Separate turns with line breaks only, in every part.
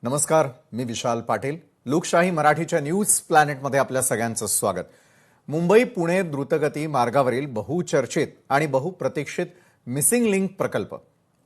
नमस्कार, मी विशाल पाटील. लोकशाही मराठीच्या न्यूज प्लॅनेटमध्ये आपल्या सगळ्यांचं स्वागत. मुंबई पुणे द्रुतगती मार्गावरील बहुचर्चित आणि बहुप्रतीक्षित मिसिंग लिंक प्रकल्प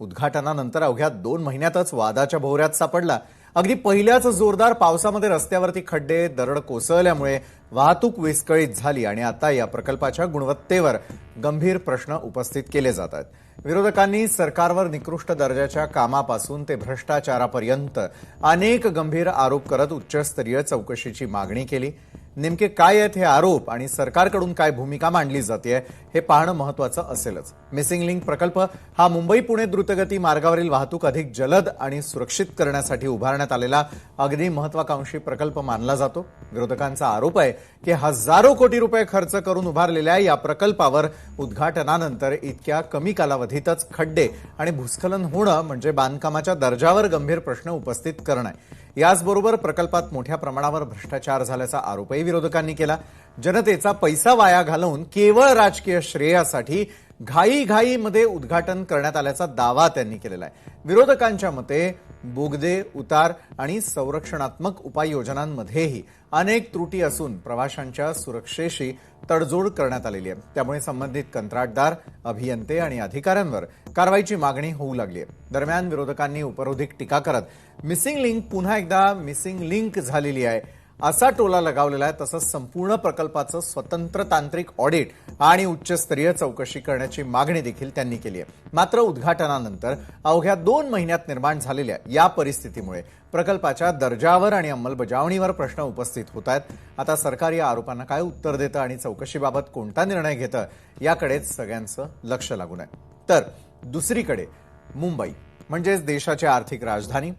उद्घाटनानंतर अवघ्या 2 महिन्यातच वादाच्या भोवऱ्यात सापडला. अगदी पहिल्याच जोरदार पावसामध्ये रस्त्यावरती खड्डे, दरड कोसळल्यामुळे वाहतूक विस्कळीत झाली आणि आता या प्रकल्पाच्या गुणवत्तेवर गंभीर प्रश्न उपस्थित केले जात आहेत. विरोधकांनी सरकारवर निकृष्ट दर्जाच्या कामापासून ते भ्रष्टाचारापर्यंत अनेक गंभीर आरोप करत उच्चस्तरीय चौकशीची मागणी केली. नेमके काय आहेत हे आरोप आणि सरकारकडून काय भूमिका मांडली जाते हे पाहणं महत्त्वाचं असेलच. मिसिंग लिंक प्रकल्प हा मुंबई पुणे द्रुतगती मार्गावरील वाहतूक अधिक जलद आणि सुरक्षित करण्यासाठी उभारण्यात आलेला अगदी महत्त्वाकांक्षी प्रकल्प मानला जातो. विरोधकांचा आरोप आहे की हजारो कोटी रुपये खर्च करून उभारलेल्या या प्रकल्पावर उद्घाटनानंतर इतक्या कमी कालावधीतच खड्डे आणि भूस्खलन होणं म्हणजे बांधकामाच्या दर्जावर गंभीर प्रश्न उपस्थित करणं आहे. याचबरोबर प्रकल्पात मोठ्या प्रमाणावर भ्रष्टाचार झाल्याचा आरोपही विरोधकांनी केला. जनतेचा पैसा वाया घालवून केवळ राजकीय श्रेयासाठी घाईघाईमध्ये उद्घाटन करण्यात आल्याचा दावा त्यांनी केलेला आहे. विरोधकांच्या मते बोगदे, उतार आणि संरक्षणात्मक उपाययोजनांमध्येही अनेक त्रुटी असून प्रवाशांच्या सुरक्षेशी तडजोड करण्यात आलेली आहे. त्यामुळे संबंधित कंत्राटदार, अभियंते आणि अधिकाऱ्यांवर कारवाईची मागणी होऊ लागली आहे. दरम्यान विरोधकांनी उपरोधिक टीका करत मिसिंग लिंक पुन्हा एकदा मिसिंग लिंक झालेली आहे असा टोला लगावलेला आहे. तसंच संपूर्ण प्रकल्पाचं स्वतंत्र तांत्रिक ऑडिट आणि उच्चस्तरीय चौकशी करण्याची मागणी देखील त्यांनी केली आहे. मात्र उद्घाटनानंतर अवघ्या 2 महिन्यात निर्माण झालेल्या या परिस्थितीमुळे प्रकल्पाच्या दर्जावर आणि अंमलबजावणीवर प्रश्न उपस्थित होत आहेत. आता सरकार या आरोपांना काय उत्तर देतं आणि चौकशीबाबत कोणता निर्णय घेतं याकडेच सगळ्यांचं लक्ष लागून आहे. तर दुसरीकडे मुंबई म्हणजेच देशाची आर्थिक राजधानी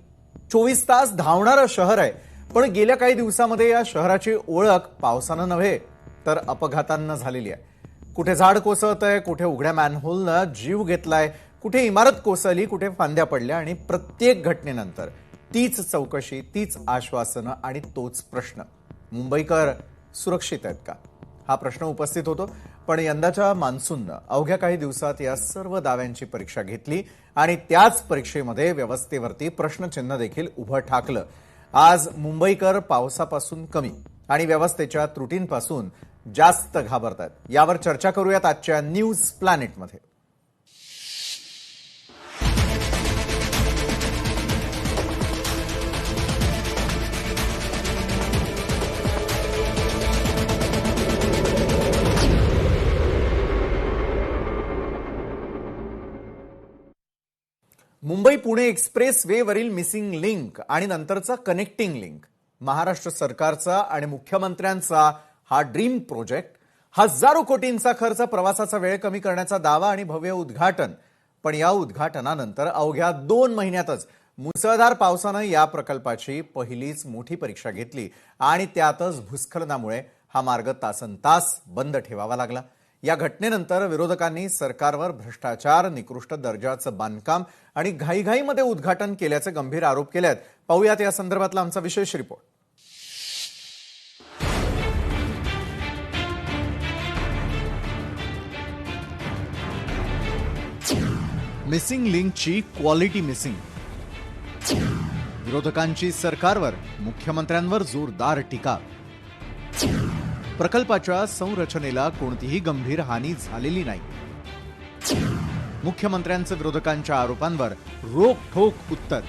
24 तास धावणारं शहर आहे. पण गेल्या काही दिवसांमध्ये या शहराची ओळख पावसानं नव्हे तर अपघातांना झालेली आहे. कुठे झाड कोसळतंय, कुठे उघड्या मॅनहोलनं जीव घेतलाय, कुठे इमारत कोसळली, कुठे फांद्या पडल्या आणि प्रत्येक घटनेनंतर तीच चौकशी, तीच आश्वासनं आणि तोच प्रश्न, मुंबईकर सुरक्षित आहेत का हा प्रश्न उपस्थित होतो. पण यंदाच्या मान्सूननं अवघ्या काही दिवसात या सर्व दाव्यांची परीक्षा घेतली आणि त्याच परीक्षेमध्ये व्यवस्थेवरती प्रश्नचिन्ह देखील उभं ठाकलं. आज मुंबईकर पावसापासून कमी आणि व्यवस्थेच्या त्रुटींपासून जास्त घाबरतात. यावर चर्चा करूयात आजच्या न्यूज प्लॅनेटमध्ये. मुंबई पुणे एक्सप्रेस वेवरील मिसिंग लिंक आणि नंतरचा कनेक्टिंग लिंक महाराष्ट्र सरकारचा आणि मुख्यमंत्र्यांचा हा ड्रीम प्रोजेक्ट. हजारो कोटींचा खर्च, प्रवासाचा वेळ कमी करण्याचा दावा आणि भव्य उद्घाटन. पण या उद्घाटनानंतर अवघ्या 2 महिन्यातच मुसळधार पावसानं या प्रकल्पाची पहिलीच मोठी परीक्षा घेतली आणि त्यातच भूस्खलनामुळे हा मार्ग तासनतास बंद ठेवावा लागला. या घटनेनंतर विरोधकांनी सरकारवर भ्रष्टाचार, निकृष्ट दर्जाचं बांधकाम आणि घाईघाईमध्ये उद्घाटन केल्याचे गंभीर आरोप केले आहेत. पाहूयात या संदर्भातला आमचा विशेष रिपोर्ट. मिसिंग लिंकची क्वालिटी मिसिंग. विरोधकांची सरकारवर, मुख्यमंत्र्यांवर जोरदार टीका. प्रकल्पाच्या संरचनेला कोणतीही गंभीर हानी झालेली नाही. मुख्यमंत्र्यांचं विरोधकांच्या आरोपांवर रोखठोक उत्तर.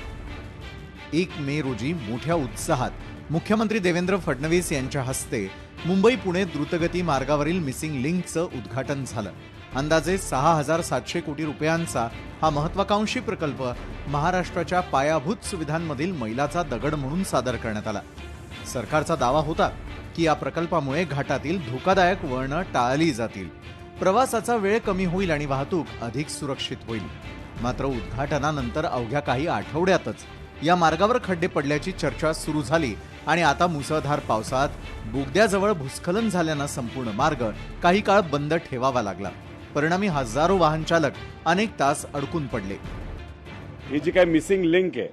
1 मे रोजी मोठ्या उत्साहात मुख्यमंत्री देवेंद्र फडणवीस यांच्या हस्ते मुंबई पुणे द्रुतगती मार्गावरील मिसिंग लिंकचं उद्घाटन झालं. अंदाजे 6,700 कोटी रुपयांचा हा महत्वाकांक्षी प्रकल्प महाराष्ट्राच्या पायाभूत सुविधांमधील मैलाचा दगड म्हणून सादर करण्यात आला. सरकारचा दावा होता की या प्रकल्पामुळे घाटातील धोकादायक वळणं टाळली जातील, प्रवासाचा वेळ कमी होईल आणि वाहतूक अधिक सुरक्षित होईल. मात्र उद्घाटनानंतर अवघ्या काही आठवड्यातच या मार्गावर खड्डे पडल्याची चर्चा सुरू झाली आणि आता मुसळधार पावसात बोगद्याजवळ भूस्खलन झाल्यानं संपूर्ण मार्ग काही काळ बंद ठेवावा लागला. परिणामी हजारो वाहन चालक अनेक तास अडकून पडले.
ही जी काही मिसिंग लिंक आहे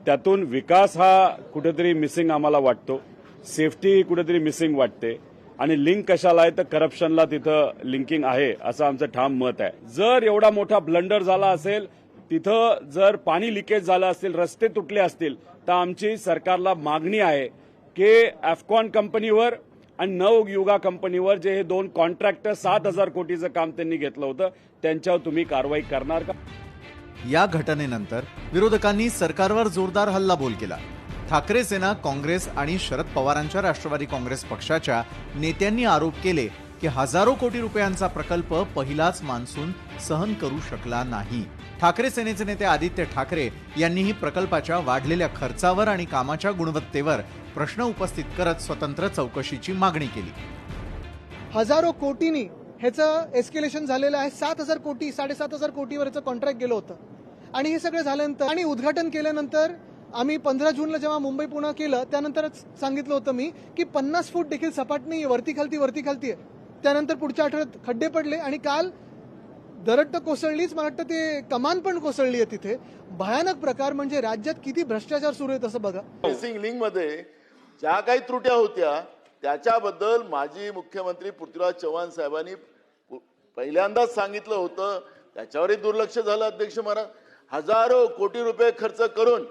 त्यातून विकास हा कुठेतरी मिसिंग आम्हाला वाटतो, सेफ्टी कुठेतरी मिसिंग वाटते आणि लिंक कशाला आहे तर करप्शनला तिथं लिंकिंग आहे असं आमचं ठाम मत आहे. जर एवढा मोठा ब्लंडर झाला असेल तिथं जर पाणी लिकेज झालं असेल, रस्ते तुटले असतील, तर आमची सरकारला मागणी आहे की अफकॉन कंपनीवर आणि नवयुगा कंपनीवर जे हे 2 कॉन्ट्रॅक्टर 7,000 कोटीचं काम त्यांनी घेतलं होतं त्यांच्यावर तुम्ही कारवाई करणार का?
या घटनेनंतर विरोधकांनी सरकारवर जोरदार हल्लाबोल केला. ठाकरे सेना, काँग्रेस आणि शरद पवारांच्या राष्ट्रवादी काँग्रेस पक्षाच्या नेत्यांनी आरोप केले की हजारो कोटी रुपयांचा प्रकल्प पहिलाच मान्सून सहन करू शकला नाही. ठाकरे सेनेचे नेते आदित्य ठाकरे यांनीही प्रकल्पाच्या वाढलेल्या खर्चावर आणि कामाच्या गुणवत्तेवर प्रश्न उपस्थित करत स्वतंत्र चौकशीची मागणी केली.
हजारो कोटींनी ह्याचं एस्केलेशन झालेलं आहे. 7,000 कोटी 7,500 कोटीवरचं कॉन्ट्रॅक्ट गेलं होतं आणि हे सगळं झाल्यानंतर आणि उद्घाटन केल्यानंतर आम्ही 15 जूनला जेव्हा मुंबई पुणे केलं त्यानंतरच सांगितलं होतं मी की 50 फूट देखील सपाट नाही, वरती खालती आहे. त्यानंतर पुढच्या आठवड्यात खड्डे पडले आणि काल दरड तर कोसळलीच, मला वाटतं ते कमान पण कोसळली आहे तिथे. भयानक प्रकार, म्हणजे राज्यात किती भ्रष्टाचार सुरू आहे तसं बघा.
मिसिंग लिंक मध्ये ज्या काही त्रुट्या होत्या त्याच्याबद्दल माजी मुख्यमंत्री पृथ्वीराज चव्हाण साहेबांनी पहिल्यांदाच सांगितलं होतं, त्याच्यावरही दुर्लक्ष झालं. अध्यक्ष महाराज, हजारो कोटी रुपये खर्च करून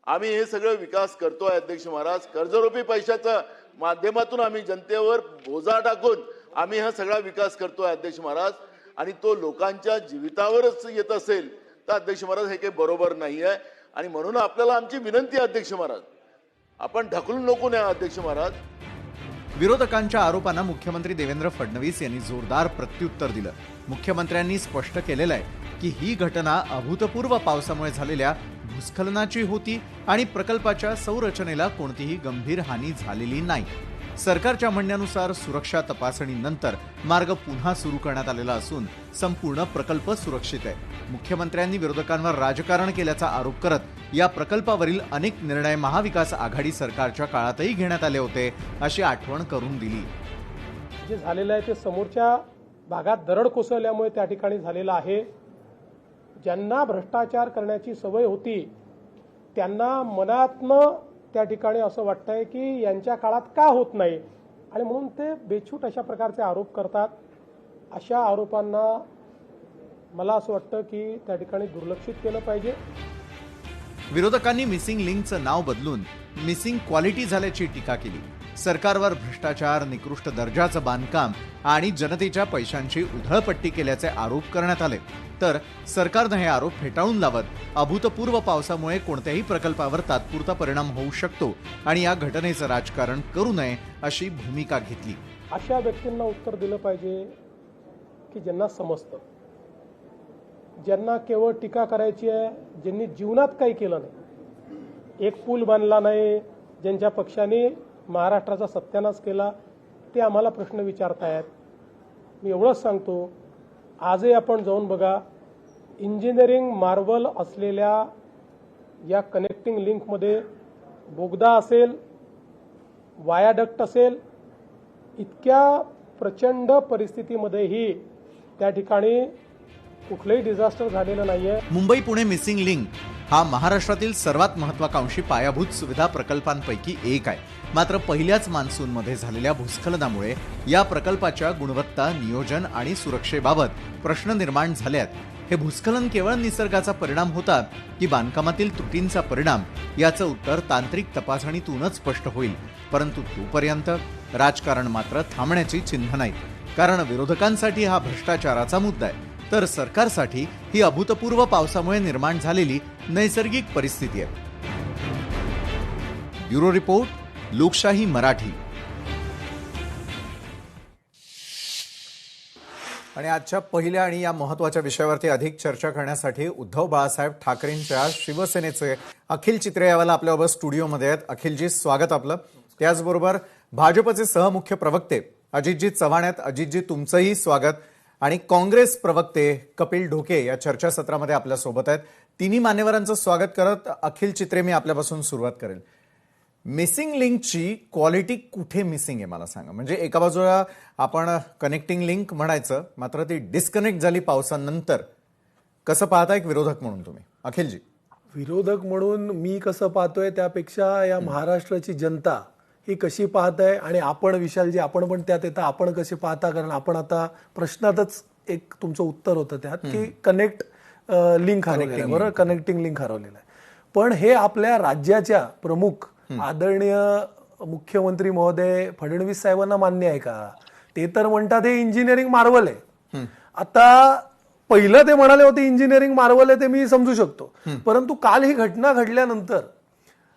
आम्ही हे सगळं विकास करतोय. अध्यक्ष महाराज, कर्जरूपी पैशाच्या माध्यमातून आम्ही जनतेवर बोजा टाकून आम्ही हा सगळा विकास करतोय. अध्यक्ष महाराज, आणि तो लोकांच्या जीवितावरच येत असेल तर अध्यक्ष महाराज हे काही बरोबर नाही आहे. आणि म्हणून आपल्याला आमची विनंती आहे अध्यक्ष महाराज, आपण ढकलून नको नये. अध्यक्ष महाराज,
विरोधकांच्या आरोपांना मुख्यमंत्री देवेंद्र फडणवीस यांनी जोरदार प्रत्युत्तर दिलं. मुख्यमंत्र्यांनी स्पष्ट केलेलं आहे की ही घटना अभूतपूर्व पावसामुळे झालेल्या भूस्खलनाची होती आणि प्रकल्पाच्या संरचनेला कोणतीही गंभीर हानी झालेली नाही. सरकारच्या म्हणण्यानुसार सुरक्षा तपासणीनंतर मार्ग पुन्हा सुरू करण्यात आलेला असून संपूर्ण प्रकल्प सुरक्षित आहे. मुख्यमंत्र्यांनी विरोधकांवर राजकारण केल्याचा आरोप करत या प्रकल्पावरील अनेक निर्णय महाविकास आघाडी सरकारच्या काळातही घेण्यात आले होते अशी आठवण करून दिली.
जे झालेलं आहे ते समोरच्या भागात दरड कोसळल्यामुळे त्या ठिकाणी झालेलं आहे. ज्यांना भ्रष्टाचार करण्याची सवय होती त्यांना मनातनं त्या ठिकाणी असं वाटतंय की यांच्या काळात का होत नाही आणि म्हणून ते बेछूट अशा प्रकारचे आरोप करतात. अशा आरोपांना मला असं वाटतं की त्या ठिकाणी दुर्लक्षित केलं पाहिजे.
विरोधकांनी मिसिंग लिंकचं नाव बदलून मिसिंग क्वालिटी झाल्याची टीका केली. सरकारवर भ्रष्टाचार, निकृष्ट दर्जाचं बांधकाम आणि जनतेच्या पैशांची उधळपट्टी केल्याचे आरोप करण्यात आले. तर सरकारनं हे आरोप फेटाळून लावत अभूतपूर्व पावसामुळे कोणत्याही प्रकल्पावर तात्पुरता परिणाम होऊ शकतो आणि या घटनेचं राजकारण करू नये अशी भूमिका घेतली.
अशा व्यक्तींना उत्तर दिलं पाहिजे की ज्यांना समजतं, ज्यांना केवळ टीका करायची आहे, ज्यांनी जीवनात काही केलं नाही, एक पूल बांधला नाही, ज्यांच्या पक्षाने महाराष्ट्राचा सत्यानाश केला, ते आम्हाला प्रश्न विचारतायत. मी एवढंच सांगतो, आजही आपण जाऊन बघा, इंजिनिअरिंग मार्वल असलेल्या या कनेक्टिंग लिंकमध्ये बोगदा असेल, वायाडक्ट असेल, इतक्या प्रचंड परिस्थितीमध्येही त्या ठिकाणी कुठलंही डिझास्टर झालेलं नाहीये.
मुंबई पुणे मिसिंग लिंक हा महाराष्ट्रातील सर्वात महत्वाकांक्षी पायाभूत सुविधा प्रकल्पांपैकी एक आहे. मात्र पहिल्याच मान्सूनमध्ये झालेल्या भूस्खलनामुळे या प्रकल्पाच्या गुणवत्ता, नियोजन आणि सुरक्षेबाबत प्रश्न निर्माण झाले आहेत. हे भूस्खलन केवळ निसर्गाचा परिणाम होता की बांधकामातील त्रुटींचा परिणाम, याचं उत्तर तांत्रिक तपासणीतूनच स्पष्ट होईल. परंतु तोपर्यंत राजकारण मात्र थांबण्याची चिन्ह नाहीत. कारण विरोधकांसाठी हा भ्रष्टाचाराचा मुद्दा आहे, तर सरकारसाठी ही अभूतपूर्व पावसामुळे निर्माण झालेली नैसर्गिक परिस्थिती आहे. ब्युरो रिपोर्ट, लोकशाही मराठी. आणि आजच्या पहिल्या आणि या महत्त्वाच्या विषयावरती अधिक चर्चा करण्यासाठी उद्धव बाळासाहेब ठाकरेंच्या शिवसेनेचे अखिल चित्रेवाला आपल्याबरोबर स्टुडिओमध्ये आहेत. अखिलजी, स्वागत आपलं. त्याचबरोबर भाजपचे सहमुख्य प्रवक्ते अजितजी चव्हाण आहेत. अजितजी, तुमचंही स्वागत. आणि काँग्रेस प्रवक्ते कपिल ढोके या चर्चासत्रामध्ये आपल्यासोबत आहेत. तिन्ही मान्यवरांचं स्वागत करत अखिल चित्रे, मी आपल्यापासून सुरुवात करेल. मिसिंग लिंकची क्वालिटी कुठे मिसिंग आहे मला सांगा. म्हणजे एका बाजूला आपण कनेक्टिंग लिंक म्हणायचं, मात्र ती डिस्कनेक्ट झाली पावसानंतर. कसं पाहताय एक विरोधक म्हणून तुम्ही? अखिलजी.
विरोधक म्हणून मी कसं पाहतोय त्यापेक्षा या महाराष्ट्राची जनता ही कशी पाहत आहे आणि आपण विशालजी, आपण पण त्यात येता, आपण कसे पाहता? कारण आपण आता प्रश्नातच एक तुमचं उत्तर होतं त्यात की कनेक्ट लिंक हरवलेला आहे, बरोबर, कनेक्टिंग लिंक हरवलेला आहे. पण हे आपल्या राज्याच्या प्रमुख आदरणीय मुख्यमंत्री महोदय फडणवीस साहेबांना मान्य आहे का? ते तर म्हणतात हे इंजिनिअरिंग मार्वल आहे. आता पहिलं ते म्हणाले होते इंजिनिअरिंग मार्वल आहे, ते मी समजू शकतो, परंतु काल ही घटना घडल्यानंतर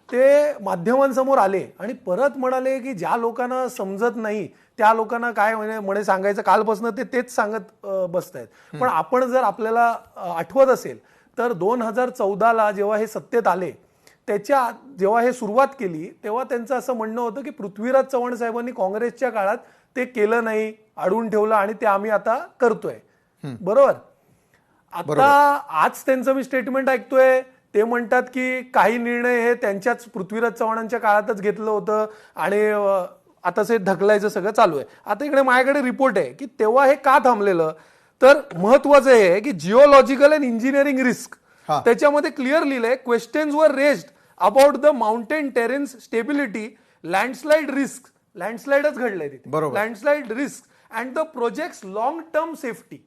ते माध्यमांसमोर आले आणि परत म्हणाले की ज्या लोकांना समजत नाही त्या लोकांना काय म्हणे सांगायचं, कालपासून ते तेच सांगत बसतायत. पण आपण जर आपल्याला आठवत असेल तर 2014ला जेव्हा हे सत्तेत आले त्याच्या जेव्हा हे सुरुवात केली तेव्हा त्यांचं असं म्हणणं होतं की पृथ्वीराज चव्हाण साहेबांनी काँग्रेसच्या काळात ते केलं नाही, अडवून ठेवलं आणि ते आम्ही आता करतोय, बरोबर. आता आज त्यांचं मी स्टेटमेंट ऐकतोय, ते म्हणतात की काही निर्णय हे त्यांच्याच पृथ्वीराज चव्हाणांच्या काळातच घेतलं होतं आणि आता ते ढकलायचं सगळं चालू आहे. आता इकडे माझ्याकडे रिपोर्ट आहे की तेव्हा हे का थांबलेलं, तर महत्वाचं हे आहे की जिओलॉजिकल अँड इंजिनिअरिंग रिस्क, त्याच्यामध्ये क्लिअर लिहिलंय questions were raised about the mountain terrain's stability, landslide risk, लँडस्लाइडच घडलंय तिथे, landslide risk and the project long term safety.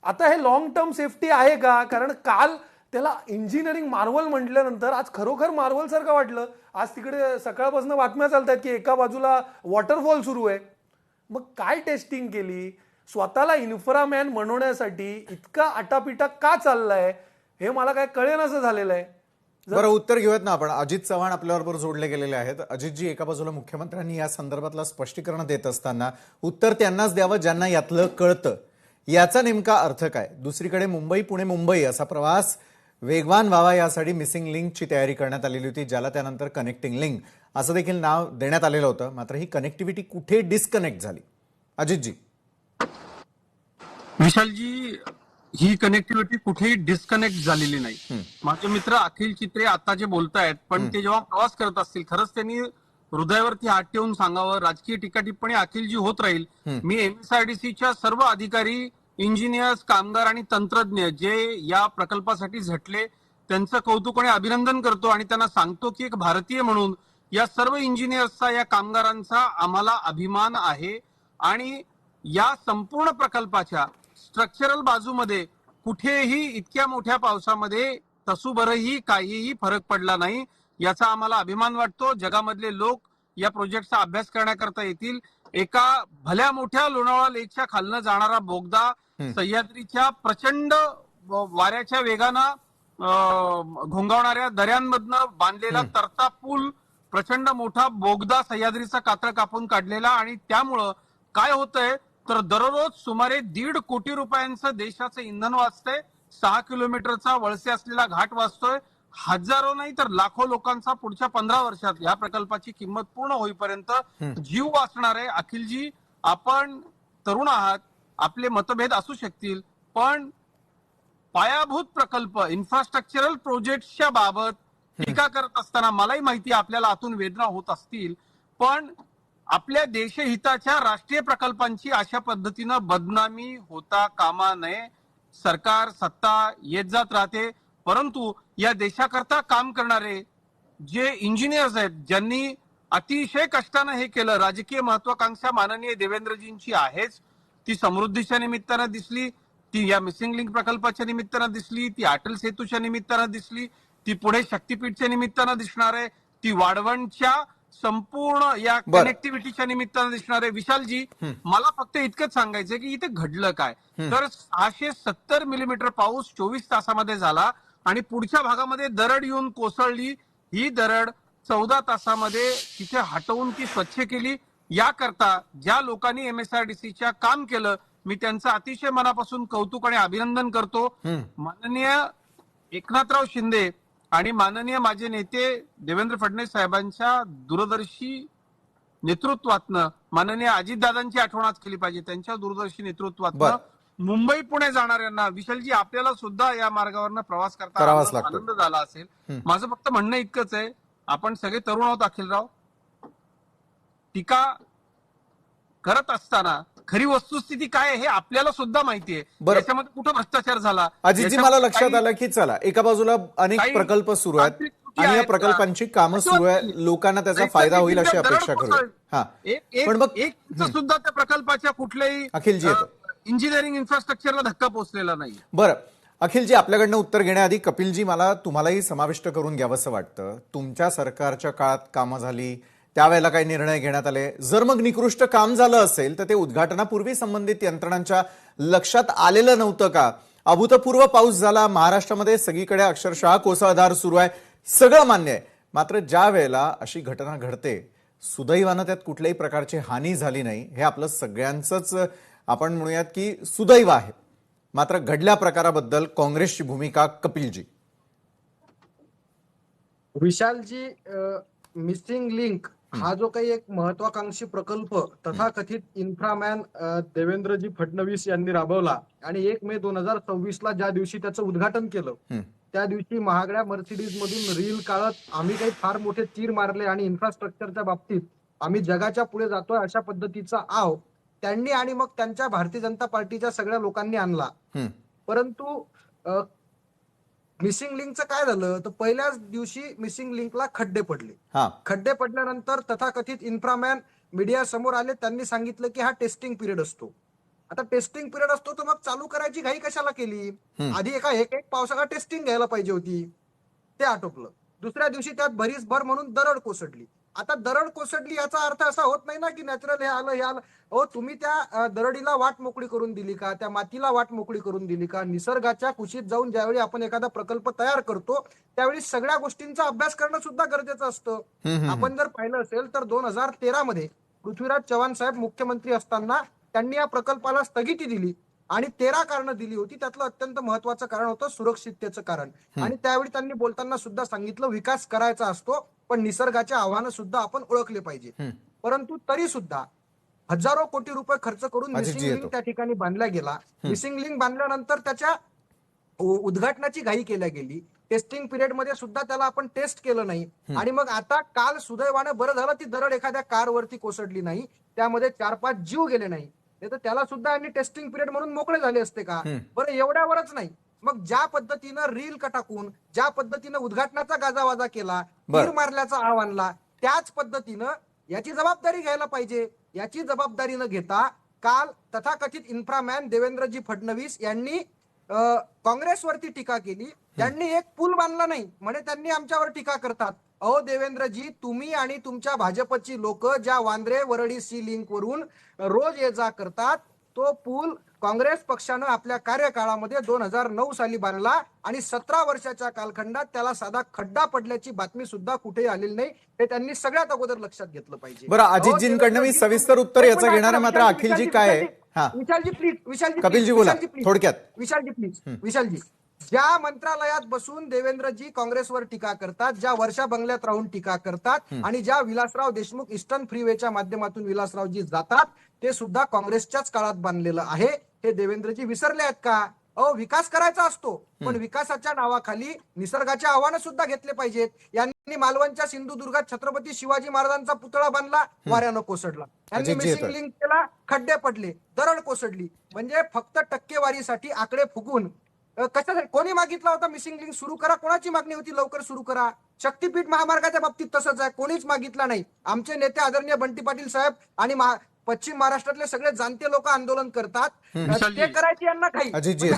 आता हे लॉंग टर्म सेफ्टी आहे का? कारण काल त्याला इंजिनिअरिंग मार्वल म्हटल्यानंतर आज खरोखर मार्वल सारखं वाटलं. आज तिकडे सकाळपासून बातम्या चालतात की एका बाजूला वॉटरफॉल सुरू आहे. मग काय टेस्टिंग केली? स्वतःला इन्फ्रामॅन बनवण्यासाठी इतका आटापिटा का चाललाय हे मला काय कळेनासं झालेलं आहे.
बरं, उत्तर घेऊयात ना आपण. अजित चव्हाण आपल्याबरोबर जोडले गेलेले आहेत. अजितजी, एका बाजूला मुख्यमंत्र्यांनी या संदर्भातलं स्पष्टीकरण देत असताना उत्तर त्यांनाच द्यावं ज्यांना यातलं कळतं, याचा नेमका अर्थ काय? दुसरीकडे मुंबई पुणे मुंबई असा प्रवास वेगवान व्हावा यासाठी मिसिंग लिंकची तयारी करण्यात आलेली होती, ज्याला त्यानंतर कनेक्टिंग लिंक असं देखील नाव देण्यात आलेलं होतं. मात्र ही कनेक्टिव्हिटी कुठे डिस्कनेक्ट झाली? अजितजी.
विशालजी, ही कनेक्टिव्हिटी कुठेही डिस्कनेक्ट झालेली नाही. माझे मित्र अखिल चित्रे आता जे बोलतायत, पण ते जेव्हा प्रवास करत असतील खरंच त्यांनी हृदयावरती हात ठेवून सांगावं. राजकीय टीका टिप्पणी अखिलजी होत राहील. मी एमएसआरडीसीच्या सर्व अधिकारी, इंजिनियर्स, कामगार आणि तंत्रज्ञ जे या प्रकल्पासाठी झटले त्यांचं कौतुक आणि अभिनंदन करतो आणि त्यांना सांगतो की एक भारतीय म्हणून या सर्व इंजिनियर्सचा, या कामगारांचा आम्हाला अभिमान आहे. आणि या संपूर्ण प्रकल्पाच्या स्ट्रक्चरल बाजूमध्ये कुठेही इतक्या मोठ्या पावसामध्ये तसूभरही काहीही फरक पडला नाही, याचा आम्हाला अभिमान वाटतो. जगामधले लोक या प्रोजेक्टचा अभ्यास करण्याकरता येतील. एका भल्या मोठ्या लोणावळा लेकच्या खालनं जाणारा बोगदा, सह्याद्रीच्या प्रचंड वाऱ्याच्या वेगानं घोंगावणाऱ्या दऱ्यांमधनं बांधलेला तरता पूल, प्रचंड मोठा बोगदा, सह्याद्रीचा कातळ कापून काढलेला. आणि त्यामुळं काय होतंय तर दररोज सुमारे 1.5 कोटी रुपयांचं देशाचं इंधन वाचतंय. 6 किलोमीटरचा वळसे असलेला घाट वाचतोय. हजारो नाही तर लाखो लोकांचा पुढच्या 15 वर्षात या प्रकल्पाची किंमत पूर्ण होईपर्यंत जीव वाचणार आहे. अखिलजी, आपण तरुण आहात, आपले मतभेद असू शकतील, पण पायाभूत प्रकल्प, इन्फ्रास्ट्रक्चरल प्रोजेक्टच्या बाबत टीका करत असताना मलाही माहिती आहे आपल्याला आतून वेदना होत असतील, पण आपल्या देशहिताच्या राष्ट्रीय प्रकल्पांची अशा पद्धतीनं बदनामी होता कामा नये. सरकार, सत्ता येत जात राहते, परंतु या देशाकरता काम करणारे जे इंजिनियर्स आहेत, ज्यांनी अतिशय कष्टानं हे केलं, राजकीय महत्वाकांक्षा माननीय देवेंद्रजींची आहेच. ती समृद्धीच्या निमित्तानं दिसली, ती या मिसिंग लिंक प्रकल्पाच्या निमित्तानं दिसली, ती अटल सेतूच्या निमित्तानं दिसली, ती पुढे शक्तीपीठच्या निमित्तानं दिसणार आहे, ती वाढवणच्या संपूर्ण या कनेक्टिव्हिटीच्या निमित्तानं दिसणार आहे. विशालजी, मला फक्त इतकंच सांगायचं की इथे घडलं काय, तर 670 मिलीमीटर पाऊस 24 तासामध्ये झाला आणि पुढच्या भागामध्ये दरड येऊन कोसळली. ही दरड 14 तासामध्ये तिथे हटवून ती स्वच्छ केली. याकरता ज्या लोकांनी एमएसआरडीसीच्या काम केलं, मी त्यांचं अतिशय मनापासून कौतुक आणि अभिनंदन करतो. माननीय एकनाथराव शिंदे आणि माननीय माझे नेते देवेंद्र फडणवीस साहेबांच्या दूरदर्शी नेतृत्वातनं, माननीय अजितदादांची आठवण आज केली पाहिजे, त्यांच्या दूरदर्शी नेतृत्वातनं मुंबई पुणे जाणाऱ्यांना, विशालजी आपल्याला सुद्धा या मार्गावरनं प्रवास करता आनंद झाला असेल. माझं फक्त म्हणणं इतकंच आहे, आपण सगळे तरुण आहोत अखिलराव, टीका करत असताना खरी वस्तुस्थिती काय आहे हे आपल्याला सुद्धा माहितीये. त्याच्यामध्ये कुठं भ्रष्टाचार झाला?
अजितजी, मला लक्षात आलं की चला, एका बाजूला अनेक प्रकल्प सुरू आहेत आणि या प्रकल्पांची कामं सुरू आहे, लोकांना त्याचा फायदा होईल अशी अपेक्षा करू. पण मग
सुद्धा त्या प्रकल्पाच्या कुठल्याही
अखिलजी
इंजिनिअरिंग इन्फ्रास्ट्रक्चरला धक्का पोहोचलेला नाही.
बरं, अखिलजी, आपल्याकडनं उत्तर घेण्याआधी कपिलजी, मला तुम्हालाही समाविष्ट करून घ्यावंसं वाटतं. तुमच्या सरकारच्या काळात कामं झाली, त्यावेळेला काही निर्णय घेण्यात आले. जर मग निकृष्ट काम झालं असेल तर ते उद्घाटनापूर्वी संबंधित यंत्रणांच्या लक्षात आलेलं नव्हतं का? अभूतपूर्व पाऊस झाला महाराष्ट्रामध्ये, सगळीकडे अक्षरशः कोसळधार सुरू आहे, सगळं मान्य आहे. मात्र ज्या वेळेला अशी घटना घडते, सुदैवानं त्यात कुठल्याही प्रकारची हानी झाली नाही, हे आपलं सगळ्यांचंच आपण म्हणूयात की सुदैव आहे. मात्र घडल्या प्रकाराबद्दल काँग्रेसची भूमिका, कपिलजी.
विशालजी, मिसिंग लिंक हा जो काही एक महत्वाकांक्षी प्रकल्प तथाकथित इन्फ्रामॅन देवेंद्रजी फडणवीस यांनी राबवला आणि 1 मे 2026 ज्या दिवशी त्याचं उद्घाटन केलं, त्या दिवशी महागड्या मर्सिडीज मधून रील काढत आम्ही काही फार मोठे तीर मारले आणि इन्फ्रास्ट्रक्चरच्या बाबतीत आम्ही जगाच्या पुढे जातोय अशा पद्धतीचा आव त्यांनी आणि मग त्यांच्या भारतीय जनता पार्टीच्या सगळ्या लोकांनी आणला. परंतु मिसिंग लिंकचं काय झालं तर पहिल्याच दिवशी मिसिंग लिंकला खड्डे पडले. खड्डे पडल्यानंतर तथाकथित इन्फ्रामॅन मीडिया समोर आले, त्यांनी सांगितलं की हा टेस्टिंग पिरियड असतो. आता टेस्टिंग पिरियड असतो तर मग चालू करायची घाई कशाला केली? आधी एक पावसाळा टेस्टिंग घ्यायला पाहिजे होती, ते आटोपलं. दुसऱ्या दिवशी त्यात भरीसभर म्हणून दरड कोसळली. आता दरड कोसळली याचा अर्थ असा होत नाही ना की नॅचरल हे आलं. तुम्ही त्या दरडीला वाट मोकळी करून दिली का? त्या मातीला वाट मोकळी करून दिली का? निसर्गाच्या कुशीत जाऊन ज्यावेळी आपण एखादा प्रकल्प तयार करतो त्यावेळी सगळ्या गोष्टींचा अभ्यास करणं सुद्धा गरजेचं असतं. आपण जर पाहिलं असेल तर 2013 मध्ये पृथ्वीराज चव्हाण साहेब मुख्यमंत्री असताना त्यांनी या प्रकल्पाला स्थगिती दिली आणि 13 कारणं दिली होती. त्यातलं अत्यंत महत्वाचं कारण होतं सुरक्षिततेचं कारण. आणि त्यावेळी त्यांनी बोलताना सुद्धा सांगितलं विकास करायचा असतो पण निसर्गाच्या आव्हानं सुद्धा आपण ओळखले पाहिजे. परंतु तरी सुद्धा हजारो कोटी रुपये खर्च करून मिसिंग लिंक त्या ठिकाणी बांधला गेला. मिसिंग लिंक बांधल्यानंतर त्याच्या उद्घाटनाची घाई केल्या गेली. टेस्टिंग पिरियड मध्ये सुद्धा त्याला आपण टेस्ट केलं नाही. आणि मग आता काल सुदैवानं बरं झालं ती दरड एखाद्या कारवरती कोसळली नाही, त्यामध्ये 4-5 जीव गेले नाही, तर त्याला सुद्धा यांनी टेस्टिंग पिरियड म्हणून मोकळे झाले असते का? बरं, एवढ्यावरच नाही, मग ज्या पद्धतीनं रील टाकून ज्या पद्धतीनं उद्घाटनाचा गाजावाजा केला, तीर मारल्याचा आव आणला, त्याच पद्धतीनं याची जबाबदारी घ्यायला पाहिजे. याची जबाबदारी न घेता काल तथाकथित इन्फ्रामॅन देवेंद्रजी फडणवीस यांनी काँग्रेसवरती टीका केली. त्यांनी एक पूल बांधला नाही म्हणे त्यांनी आमच्यावर टीका करतात. अहो देवेंद्रजी, तुम्ही आणि तुमच्या भाजपची लोक ज्या वांद्रे वरळी सी लिंक वरून रोज ये जा करतात, तो पूल काँग्रेस पक्षानं आपल्या कार्यकाळामध्ये 2009 साली बांधला आणि 17 वर्षाच्या कालखंडात त्याला साधा खड्डा पडल्याची बातमी सुद्धा कुठेही आलेली नाही. हे त्यांनी सगळ्यात अगोदर लक्षात घेतलं पाहिजे.
बरं, अजितजींकडनं मी सविस्तर उत्तर याचं घेणार आहे, मात्र अखिलजी काय आहे?
विशालजी प्लीज, विशालजी
कपिलजी बोला थोडक्यात.
विशालजी प्लीज, विशालजी, ज्या मंत्रालयात बसून देवेंद्रजी काँग्रेसवर टीका करतात, ज्या वर्षा बंगल्यात राहून टीका करतात आणि ज्या विलासराव देशमुख ईस्टर्न फ्रीवेच्या माध्यमातून विलासरावजी जातात, ते सुद्धा काँग्रेसच्याच काळात बांधलेलं आहे. हे देवेंद्रजी विसरले आहेत का? विकास करायचा असतो पण विकासाच्या नावाखाली निसर्गाचे आव्हानं सुद्धा घेतले पाहिजेत. यांनी मालवणच्या सिंधुदुर्गात छत्रपती शिवाजी महाराजांचा पुतळा बांधला, वाऱ्यानं कोसळला. यांनी मिसिंग लिंक केला, खड्डे पडले, दरड कोसळली. म्हणजे फक्त टक्केवारीसाठी आकडे फुगून कशासाठी? कोणी मागितला होता मिसिंग लिंक सुरू करा? कोणाची मागणी होती लवकर सुरू करा? शक्तीपीठ महामार्गाच्या बाबतीत तसंच आहे, कोणीच मागितला नाही. आमचे नेते आदरणीय बंटी पाटील साहेब आणि पश्चिम महाराष्ट्रातले सगळे जाणते लोक आंदोलन करतात, ते करायचे यांना काही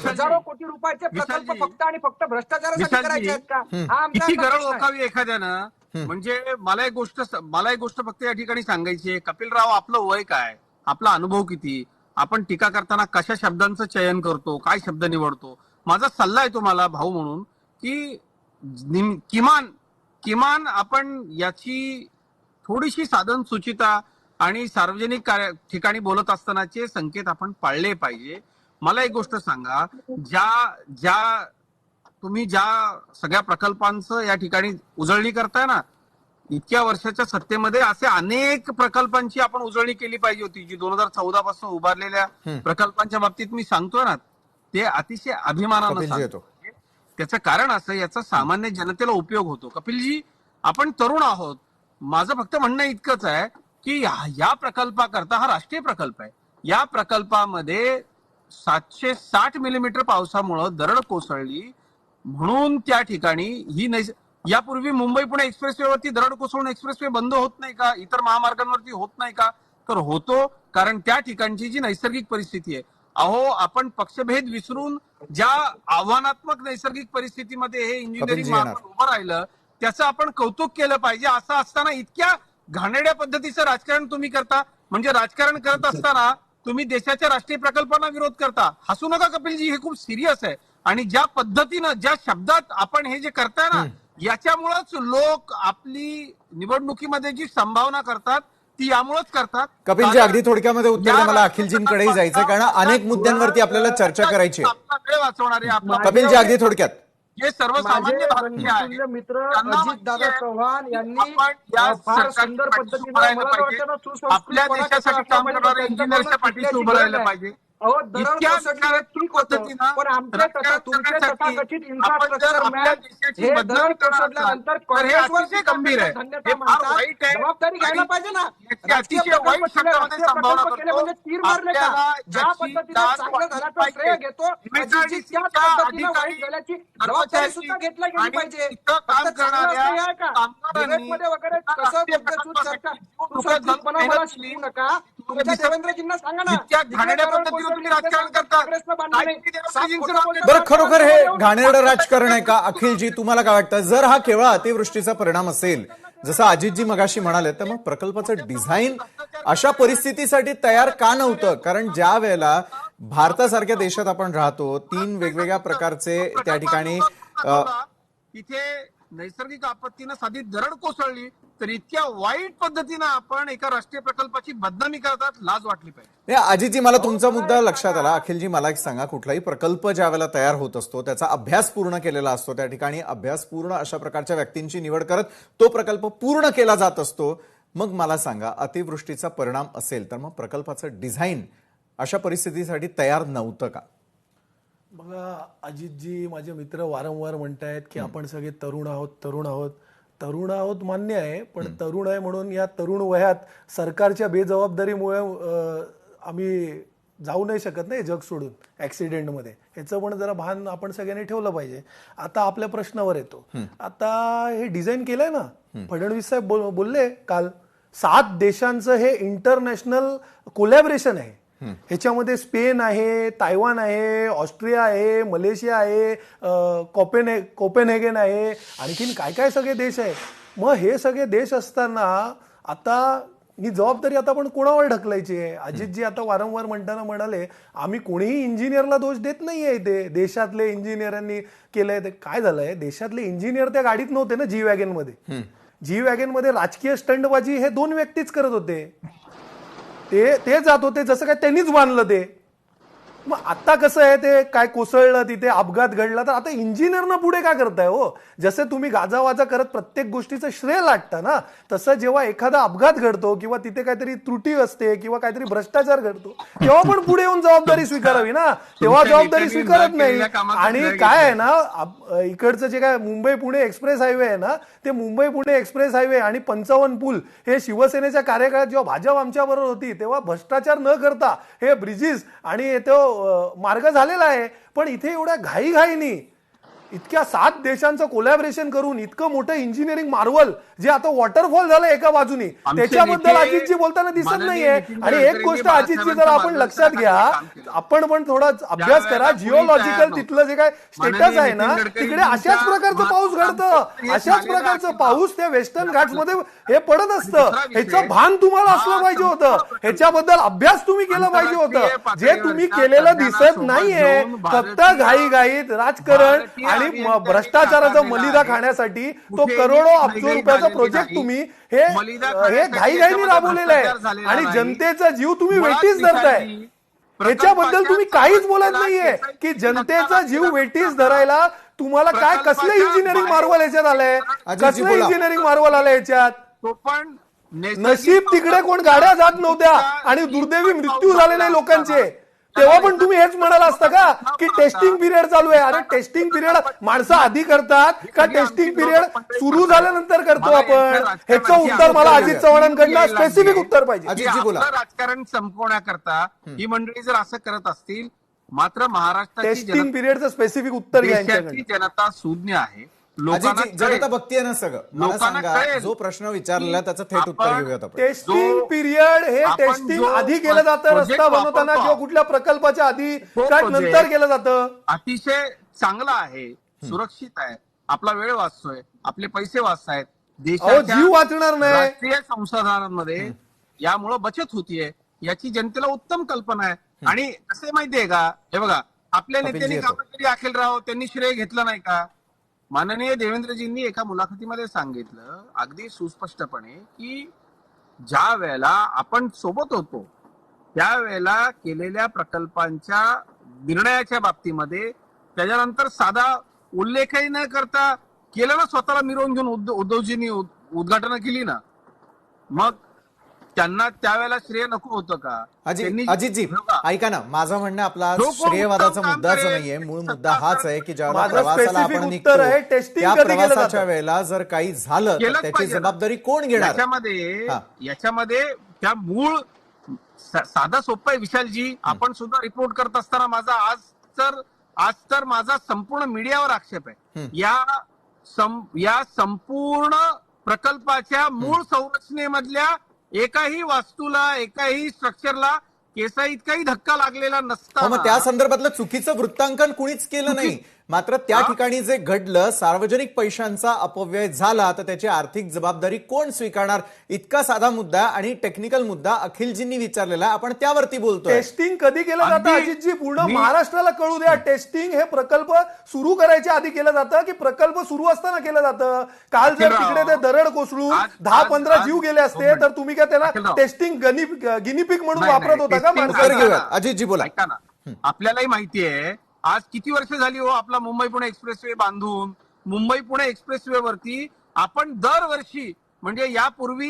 हजारो कोटी रुपयाचे प्रकल्प फक्त आणि फक्त भ्रष्टाचारासाठी करायचे आहेत का?
किती गरज ओळखावी एखाद्यानं? म्हणजे मला एक गोष्ट फक्त या ठिकाणी सांगायची आहे, कपिलराव, आपलं वय काय, आपला अनुभव किती, आपण टीका करताना कशा शब्दांचं चयन करतो, काय शब्द निवडतो. माझा सल्ला आहे तुम्हाला भाऊ म्हणून की किमान आपण याची थोडीशी साधन सुचिता आणि सार्वजनिक ठिकाणी बोलत असतानाचे संकेत आपण पाळले पाहिजे. मला एक गोष्ट सांगा, तुम्ही ज्या सगळ्या प्रकल्पांचं या ठिकाणी उजळणी करताय ना, इतक्या वर्षाच्या सत्तेमध्ये असे अनेक प्रकल्पांची आपण उजळणी केली पाहिजे होती, जी 2014 पासून उभारलेल्या प्रकल्पांच्या बाबतीत मी सांगतोय ना, ते अतिशय अभिमानानं सांगतो. त्याचं कारण असं, याचा सामान्य जनतेला उपयोग होतो. कपिलजी, आपण तरुण आहोत, माझं फक्त म्हणणं इतकंच आहे की या प्रकल्पाकरता, हा राष्ट्रीय प्रकल्प आहे, या प्रकल्पामध्ये 760 मिलीमीटर पावसामुळे दरड कोसळली म्हणून त्या ठिकाणी यापूर्वी मुंबई पुणे एक्सप्रेसवेवरती दरड कोसळून एक्सप्रेसवे बंद होत नाही का? इतर महामार्गांवरती होत नाही का? तर होतो, कारण त्या ठिकाणची जी नैसर्गिक परिस्थिती आहे. अहो आपण पक्षभेद विसरून ज्या आव्हानात्मक नैसर्गिक परिस्थितीमध्ये हे इंजिनिअरिंग
कपिलजी येणार.
उभं राहिलं त्याचं आपण कौतुक केलं पाहिजे. असं असताना इतक्या घाणेरड्या पद्धतीचं राजकारण तुम्ही करता. म्हणजे राजकारण करत असताना तुम्ही देशाच्या राष्ट्रीय प्रकल्पांना विरोध करता. हसू नका कपिलजी, हे खूप सिरियस आहे. आणि ज्या पद्धतीनं ज्या शब्दात आपण हे जे करताय ना याच्यामुळेच लोक आपली निवडणुकीमध्ये जी संभावना करतात ती यामुळेच करतात.
कपिलजी अगदी थोडक्यामध्ये उत्तर द्या. मला अखिलजींकडेही जायचं कारण अनेक मुद्द्यांवरती आपल्याला चर्चा करायची आहे.
आपला वेळ वाचवणारे आपला
कपिलजी अगदी थोडक्यात.
जे सर्वसामान्य
माझे
भारतीय आहेत
तुल्य मित्र
त्यांना
अजितदादा चव्हाण यांनी
आपण या
फार
सरकारच्या
सुंदर
पाठीशी
पद्धतीने
उभं राहिलं
मला
पाहिजे.
वाटतं ना, सुसंस्कृत
आपल्या
पणा
देशासाठी
कसा
काम
असला
करणाऱ्या
पाहिजे,
इंजिनियर्सच्या
त्यांच्याकडनं
पाठीशी
शिकण्याची
उभं राहिलं
गरज
पाहिजे.
अहो दरड
इतक्या
कोसळली हे ठीक होतं,
पद्धतीनं
पण आमच्या
राजकारण
तुमच्या
करण्यासाठी
तथाकथित
आपण जर
इन्फ्रास्ट्रक्चर
आपल्या
मॅन
देशाची
हे
बदनामी
दरड
करणार
कोसळल्यानंतर
असाल, तर हे
काँग्रेसवर
अतिशय गंभीर आहे.
धन्यता
हे फार
मानतात.
वाईट आहे.
जबाबदारी घ्यायला
आणि
पाहिजे ना.
याची
राजकीय
अतिशय वाईट
प्रकल्प केले,
शब्दामध्ये
राजकीय
संभावना
प्रकल्प केले
करतो.
म्हणजे तीर मारले का?
आपल्याला
ज्या
याची
पद्धतीने
जाण
चांगलं
वाटली
झाल्याचं
पाहिजे.
श्रेय घेतो अजितजी त्याच पद्धतीने वाईट झाल्याची जबाबदारी सुद्धा घेतली गेली पाहिजे.
काम
फक्त चांगलं असं हे आहे का?
करणाऱ्या
डिबेटमध्ये वगैरे कसं पद्धतशीर चर्चा सुसंस्कृतपणा मला शिकवू नका. तुमच्या देवेंद्रजींना सांगा ना.
इतक्या घाणेरड्या पद्धतीनं तुम्ही राजकारण करता.
बरं खरोखर हे घाणेरडं राजकारण आहे का? अखिलजी तुम्हाला काय वाटतं? जर हा केवळ अतिवृष्टीचा परिणाम असेल जसं अजितजी मगाशी म्हणाले तर मग प्रकल्पाचं डिझाईन अशा परिस्थितीसाठी तयार का नव्हतं? कारण ज्या वेळेला भारतासारख्या देशात आपण राहतो 3 वेगवेगळ्या प्रकारचे त्या ठिकाणी
तिथे नैसर्गिक आपत्तीनं साधी दरड कोसळली तर इतक्या वाईट पद्धतीनं आपण एका राष्ट्रीय प्रकल्पाची बदनामी करतात. लाज वाटली पाहिजे.
अजितजी मला तुमचा मुद्दा लक्षात आला. अखिलजी मला एक सांगा, कुठलाही प्रकल्प ज्या वेळेला तयार होत असतो त्याचा अभ्यास पूर्ण केलेला असतो. त्या ठिकाणी अभ्यास पूर्ण अशा प्रकारच्या व्यक्तींची निवड करत तो प्रकल्प पूर्ण केला जात असतो. मग मला सांगा, अतिवृष्टीचा परिणाम असेल तर मग प्रकल्पाचं डिझाईन अशा परिस्थितीसाठी तयार नव्हतं का?
बघा अजितजी माझे मित्र वारंवार म्हणतायत की आपण सगळे तरुण आहोत मान्य आहे, पण तरुण आहे म्हणून या तरुण वयात सरकारच्या बेजबाबदारीमुळे आम्ही जाऊ नाही शकत नाही जग सोडून ऍक्सिडेंटमध्ये. ह्याचं पण जरा भान आपण सगळ्यांनी ठेवलं पाहिजे. आता आपल्या प्रश्नावर येतो. आता हे डिझाईन केलंय ना, फडणवीस साहेब बोलले काल 7 देशांचं हे इंटरनॅशनल कोलॅबरेशन आहे. ह्याच्यामध्ये स्पेन आहे, तायवान आहे, ऑस्ट्रिया आहे, मलेशिया आहे, कोपेनहेगन आहे, आणखीन काय काय सगळे देश आहे. मग हे सगळे देश असताना आता ही जबाबदारी आता आपण कोणावर ढकलायची आहे? अजितजी आता वारंवार म्हणताना म्हणाले आम्ही कोणीही इंजिनियरला दोष देत नाहीये, ते देशातले इंजिनियरांनी केलंय. ते काय झालंय, देशातले इंजिनियर त्या गाडीत नव्हते ना जी वॅगनमध्ये. जी वॅगनमध्ये राजकीय स्टंटबाजी हे 2 व्यक्तीच करत होते. ते जात होते जसं काय त्यांनीच बांधलं ते. मग आता कसं आहे, ते काय कोसळलं, तिथे अपघात घडला, तर आता इंजिनियरना पुढे काय करताय हो? जसे तुम्ही गाजावाजा करत प्रत्येक गोष्टीचं श्रेय लाटता ना, तसं जेव्हा एखादा अपघात घडतो किंवा तिथे काहीतरी त्रुटी असते किंवा काहीतरी भ्रष्टाचार घडतो तेव्हा पण पुढे येऊन जबाबदारी स्वीकारावी ना. तेव्हा जबाबदारी स्वीकारत नाही. आणि काय आहे ना, इकडचं जे काय मुंबई पुणे एक्सप्रेस हायवे आहे ना, ते मुंबई पुणे एक्सप्रेस हायवे आणि 55 पूल हे शिवसेनेच्या कार्यकाळात जेव्हा भाजप आमच्याबरोबर होती तेव्हा भ्रष्टाचार न करता हे ब्रिजेस आणि तो मार्ग झालेला आहे. पण इथे एवढ्या घाईघाईनी इतक्या 7 देशांचं कोलॅबरेशन करून इतकं मोठं इंजिनिअरिंग मार्वल जे आता वॉटरफॉल झालं एका बाजूनी, त्याच्याबद्दल अजितजी बोलताना दिसत नाहीये. आणि एक गोष्ट अजितजी जर आपण लक्षात घ्या, आपण पण थोडा अभ्यास करा, जिओलॉजिकल तिथलं जे काय स्टेटस आहे ना, तिकडे अशाच प्रकारचं पाऊस घडतं, अशाच प्रकारचं पाऊस त्या वेस्टर्न घाट्समध्ये हे पडत असतं. ह्याचं भान तुम्हाला असलं पाहिजे होतं, ह्याच्याबद्दल अभ्यास तुम्ही केला पाहिजे होतं. जे तुम्ही केलेलं दिसत नाहीये, फक्त घाईघाईत राजकारण आणि भ्रष्टाचाराचा मलिदा खाण्यासाठी तो करोडो अब्ज रुपयाचा प्रोजेक्ट तुम्ही हे घाईघाईने राबवलेला आहे आणि जनतेचा जीव तुम्ही वेठीस धरताय. ह्याच्याबद्दल तुम्ही काहीच बोलत नाहीये की जनतेचा जीव वेठीस धरायला तुम्हाला काय कसलं इंजिनिअरिंग मार्वल याच्यात आलंय, कसलं इंजिनिअरिंग मार्वल आलंय याच्यात?
तो पण
नशीब तिकडे कोण गाड्या जात नव्हत्या आणि दुर्दैवी मृत्यू झाले नाही लोकांचे, तेव्हा पण तुम्ही हेच म्हणाला असता का की टेस्टिंग पिरियड चालू आहे? अरे टेस्टिंग पिरियड माणसं आधी करतात का टेस्टिंग पिरियड सुरू झाल्यानंतर करतो आपण? ह्याचं उत्तर मला अजित चव्हाणांकडनं स्पेसिफिक उत्तर पाहिजे.
अजितजी बोला.
राजकारण संपवण्याकरता ही मंडळी जर असं करत असतील, मात्र महाराष्ट्राची
टेस्टिंग पिरियडचं स्पेसिफिक उत्तर घ्या.
जनता सुज्ञ आहे. लोकांना
अजितजी, जनता बघतीये ना सगळं. मला
लोकांना
सांगा,
कळेल
जो प्रश्न विचारलेला त्याचं थेट उत्तर
आपण
घेऊयात आपण.
टेस्टिंग पिरियड हे
आपण
टेस्टिंग
जो
आधी केलं जातं,
प्रोजेक्ट
रस्ता बनवताना
वापरतो,
किंवा कुठल्या प्रकल्पाच्या आधी
तो
काय
प्रोजेक्ट
नंतर केलं जातं.
अतिशय चांगला आहे, सुरक्षित आहे, आपला वेळ वाचतोय, आपले पैसे वाचतायत,
अहो, जीव वाचणार नाही.
राष्ट्रीय संसाधनांमध्ये यामुळं बचत होतीये याची जनतेला उत्तम कल्पना आहे. आणि कसं माहितीये का, हे बघा, आपल्या
कपिलजी
नेत्यांनी
येतो.
कामं केली, अखिलराव त्यांनी श्रेय घेतलं नाही का? माननीय देवेंद्रजींनी एका मुलाखतीमध्ये सांगितलं अगदी सुस्पष्टपणे की ज्या वेळेला आपण सोबत होतो त्यावेळेला केलेल्या प्रकल्पांच्या निर्णयाच्या बाबतीमध्ये त्याच्यानंतर साधा उल्लेखही न करता केलं ना, स्वतःला मिरवून घेऊन उद्धवजींनी उद्घाटन केली ना, मग त्यांना त्यावेळेला श्रेय नको होतं का?
अजितजी, ऐका ना, माझं म्हणणं आपला
जो कोण
श्रेयवादाचा
उत्तम काम
मुद्दाच
करेल,
नाहीये. मूळ मुद्दा हाच आहे की ज्यावेळेला
माझं
प्रवासाला
specific
आपण
उत्तर आहे,
निघतो
testing
त्या
कधी केलं
प्रवासाच्या
जातं?
वेळेला जर काही झालं तर
केलंच
त्याची
पाहिजे ना.
जबाबदारी कोण घेणार?
याच्यामध्ये त्या मूळ साधा सोपा आहे विशालजी. आपण सुद्धा रिपोर्ट करत असताना माझा आज तर माझा संपूर्ण मीडियावर आक्षेप आहे. या संपूर्ण प्रकल्पाच्या मूळ संरचनेमधल्या एकाही वास्तूला, एकाही स्ट्रक्चरला केसा इतकाही धक्का लागलेला
मग
नसताना
त्या संदर्भातलं चुकीचं वृत्तांकन कुणीच केलं नाही. मात्र त्या ठिकाणी जे घडलं, सार्वजनिक पैशांचा अपव्यय झाला, तर त्याची आर्थिक जबाबदारी कोण स्वीकारणार? इतका साधा मुद्दा आणि टेक्निकल मुद्दा अखिलजींनी विचारलेला, आपण त्यावरती बोलतोय.
टेस्टिंग कधी केलं जातं
अगदी.
अजितजी? पूर्ण महाराष्ट्राला कळू द्या. टेस्टिंग हे प्रकल्प सुरू करायच्या आधी केलं जातं की प्रकल्प सुरू असताना केलं जातं? काल जर तिकडे ते दरड कोसळून 10-15 जीव गेले असते तर तुम्ही काय त्याला टेस्टिंग गिनीपिक म्हणून वापरत होता का?
उत्तर घेऊयात. अजितजी बोला.
ऐका ना, आपल्यालाही माहिती आहे आज किती वर्ष झाली हो आपला मुंबई पुणे एक्सप्रेसवे बांधून. मुंबई पुणे एक्सप्रेसवे वरती आपण दरवर्षी, म्हणजे यापूर्वी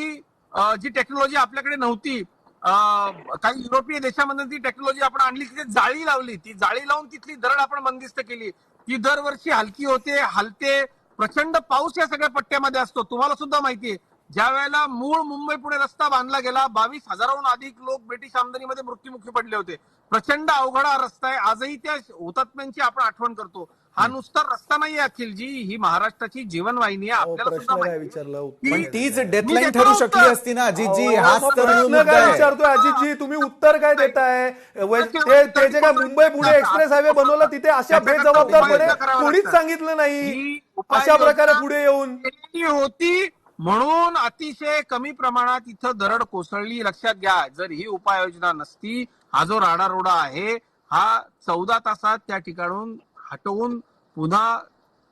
जी टेक्नॉलॉजी आपल्याकडे नव्हती, काही युरोपीय देशांमध्ये ती टेक्नॉलॉजी आपण आणली, तिथे जाळी लावली, ती जाळी लावून तिथली दरड आपण बंदिस्त केली. ती दरवर्षी हलकी होते, हलते. प्रचंड पाऊस या सगळ्या पट्ट्यामध्ये असतो. तुम्हाला सुद्धा माहितीये ज्या वेळेला मूळ मुंबई पुणे रस्ता बांधला गेला 22,000हून अधिक लोक ब्रिटिश आमदानीमध्ये मृत्युमुखी पडले होते. प्रचंड अवघड रस्ता आहे. आजही त्या हुतात्म्यांची आपण आठवण करतो. हा नुसता रस्ता नाहीये अखिलजी, ही महाराष्ट्राची जीवनवाहिनी आहे. आपल्याला सुद्धा माहिती
विचारलं
पण तीच डेडलाईन ठरू शकली असती ना अजितजी. हाच तर मूळ
प्रश्न
मुद्दा
काय
आहे.
विचारतोय अजितजी? तुम्ही उत्तर काय देताय? ते जे काय मुंबई पुणे एक्सप्रेस हायवे बनवलं तिथे अशा बेजबाबदारपणे कोणीच सांगितलं नाही. अशा प्रकारे पुढे येऊन
होती म्हणून अतिशय कमी प्रमाणात इथं दरड कोसळली. लक्षात घ्या, जर ही उपाययोजना नसती, हा जो राडारोडा आहे हा 14 तासात त्या ठिकाणून हटवून पुन्हा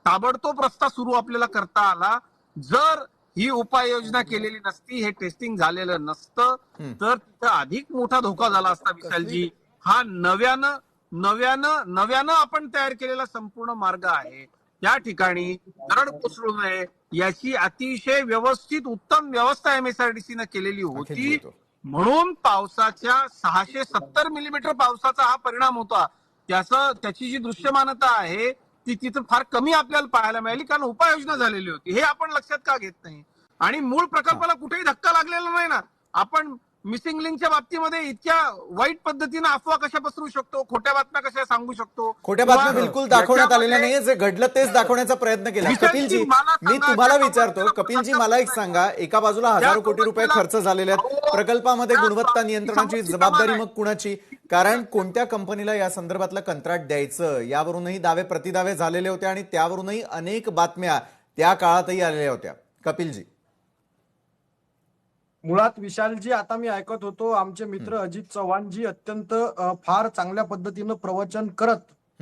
ताबडतोब रस्ता सुरू आपल्याला करता आला. जर ही उपाययोजना केलेली नसती, हे टेस्टिंग झालेलं नसतं, तर तिथं अधिक मोठा धोका झाला असता विशालजी. हा नव्यानं आपण तयार केलेला संपूर्ण मार्ग आहे. त्या ठिकाणी दरड कोसळू नये याची अतिशय व्यवस्थित उत्तम व्यवस्था MSRDC केलेली होती. म्हणून पावसाच्या 670 मिलीमीटर पावसाचा हा परिणाम होता. त्याची जी दृश्यमानता आहे ती तिथं फार कमी आपल्याला पाहायला मिळाली, कारण उपाययोजना झालेली होती. हे आपण लक्षात का घेत नाही? आणि मूळ प्रकल्पाला कुठेही धक्का लागलेला नाही ना. आपण मिसिंग लिंकच्या बाबतीमध्ये इतक्या वाईट पद्धतीने अफवा कशा पसरू शकतो, खोट्या बातम्या कशा सांगू शकतो?
खोट्या बातम्या बिलकुल दाखवण्यात आलेल्या नाहीये. जे घडलं तेच दाखवण्याचा प्रयत्न केला. कपिलजी, मी तुम्हाला विचारतो, कपिलजी मला एक सांगा, एका बाजूला हजारो कोटी रुपये खर्च झालेले आहेत प्रकल्पामध्ये, गुणवत्ता नियंत्रणाची जबाबदारी मग कुणाची? कारण कोणत्या कंपनीला या संदर्भातलं कंत्राट द्यायचं यावरूनही दावे प्रतिदावे झालेले होते आणि त्यावरूनही अनेक बातम्या त्या काळातही आलेल्या होत्या. कपिलजी,
मुळात विशालजी, आता मी ऐकत होतो आमचे मित्र अजित चव्हाणजी अत्यंत फार चांगल्या पद्धतीनं प्रवचन करत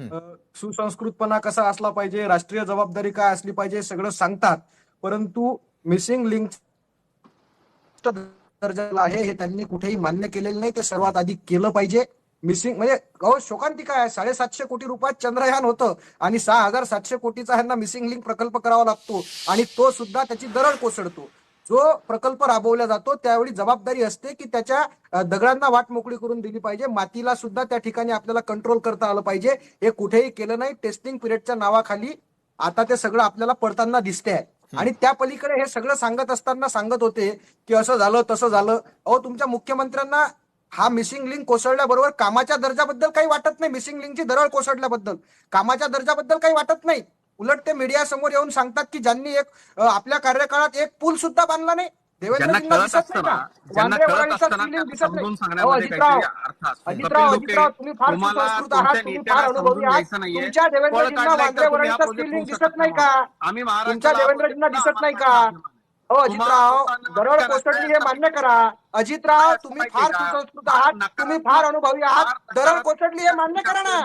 सुसंस्कृतपणा कसा असला पाहिजे, राष्ट्रीय जबाबदारी काय असली पाहिजे सगळं सांगतात. परंतु मिसिंग लिंक दर्जाला आहे हे त्यांनी कुठेही मान्य केलेलं नाही. ते सर्वात आधी केलं पाहिजे. मिसिंग म्हणजे शोकांतिका आहे. 750 कोटी रुपयात चंद्रयान होतं आणि 6700 कोटीचा ह्यांना मिसिंग लिंक प्रकल्प करावा लागतो आणि तो सुद्धा त्याची दरड कोसळतो. जो प्रकल्प राबवला जातो त्यावेळी जबाबदारी असते की त्याच्या दगडांना वाट मोकळी करून दिली पाहिजे. मातीला सुद्धा त्या ठिकाणी आपल्याला कंट्रोल करता आलं पाहिजे. हे कुठेही केलं नाही. टेस्टिंग पिरियडच्या नावाखाली आता ते सगळं आपल्याला पडताना दिसते आहे. आणि त्या पलीकडे हे सगळं सांगत असताना सांगत होते की असं झालं तसं झालं. तुमच्या मुख्यमंत्र्यांना हा मिसिंग लिंक कोसळल्याबरोबर कामाच्या दर्जाबद्दल काही वाटत नाही. मिसिंग लिंकची दरड कोसळल्याबद्दल कामाच्या दर्जाबद्दल काही वाटत नाही. उलट ते मीडिया समोर येऊन सांगतात की ज्यांनी आपल्या कार्यकाळात एक पूल सुद्धा बांधला नाही. देवेंद्रजींना दिसत नाही का? वांद्रे वराडीचा स्त्रीलिंग दिसत नाही. अजितराव तुम्ही फार सुसंस्कृत आहात, तुम्ही फार अनुभवी आहात. तुमच्या देवेंद्रजींना वांद्रे वराडीचा स्त्रीलिंग दिसत नाही का? तुमच्या देवेंद्रजींना दिसत नाही का? अजितराव, दरड कोसळली हे मान्य करा. अजितराव, तुम्ही फार सुसंस्कृत आहात, तुम्ही फार अनुभवी आहात. दरड कोसळली हे मान्य करा ना.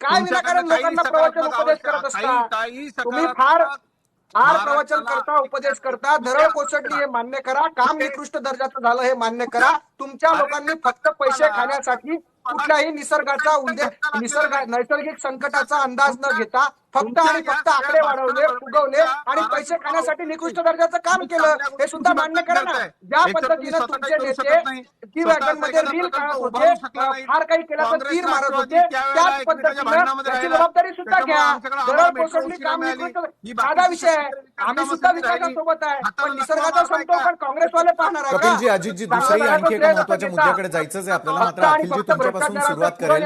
काय विनाकारण लोकांना प्रवचन उपदेश करत असता? तुम्ही फार प्रवचन करता, उपदेश करता. दरड कोसळली हे मान्य करा. काम निकृष्ट दर्जाचं झालं हे मान्य करा. तुमच्या लोकांनी फक्त पैसे खाण्यासाठी कुठल्याही नैसर्गिक संकटाचा अंदाज न घेता फक्त आणि फक्त आकडे वाढवले, फुगवले आणि पैसे खाण्यासाठी निकृष्ट दर्जाचं काम केलं हे सुद्धा मान्य करा ना. ज्या पद्धतीनं तुमचे नेते टी वॅगनमध्ये रील काढत होते, फार काही केलं तर तीर मारत होते, त्याच पद्धतीनं त्याची जबाबदारी सुद्धा घ्या. दरड कोसळली, काम निकृष्ट, साधा विषय आहे. आम्ही सुद्धा विकासासोबत आहे, पण निसर्गाचा समतोल काँग्रेसवाले पाहणार आहे
कपिलजी, अजितजी, दुसरी आणखी एका महत्वाच्या मुद्द्याकडे जायचंच आहे आपल्याला. मात्र अखिलजी तुमच्यापासून सुरुवात करेल.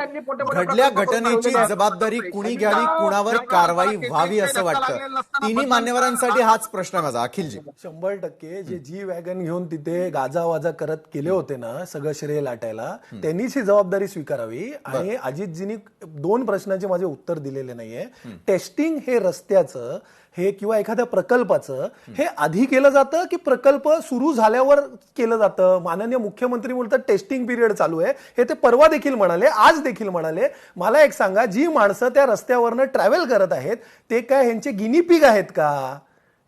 घडल्या घटनेची जबाबदारी कुणी घ्यावी, कुणावर कारवाई व्हावी असं वाटतं? तिन्ही मान्यवरांसाठी हाच प्रश्न आहे माझा. अखिलजी,
100% जे जी वॅगन घेऊन तिथे गाजावाजा करत केले होते ना सगळं श्रेय लाटायला, त्यांनीच ही जबाबदारी स्वीकारावी. आणि अजितजींनी 2 प्रश्नांचे माझे उत्तर दिलेले नाहीये. टेस्टिंग हे रस्त्याचं हे किंवा एखाद्या प्रकल्पाचं हे आधी केलं जातं की प्रकल्प सुरू झाल्यावर केलं जातं? माननीय मुख्यमंत्री बोलतात टेस्टिंग पिरियड चालू आहे, हे ते परवा देखील म्हणाले, आज देखील म्हणाले. मला एक सांगा, जी माणसं त्या रस्त्यावरनं ट्रॅव्हल करत आहेत ते काय ह्यांचे गिनीपिग आहेत का?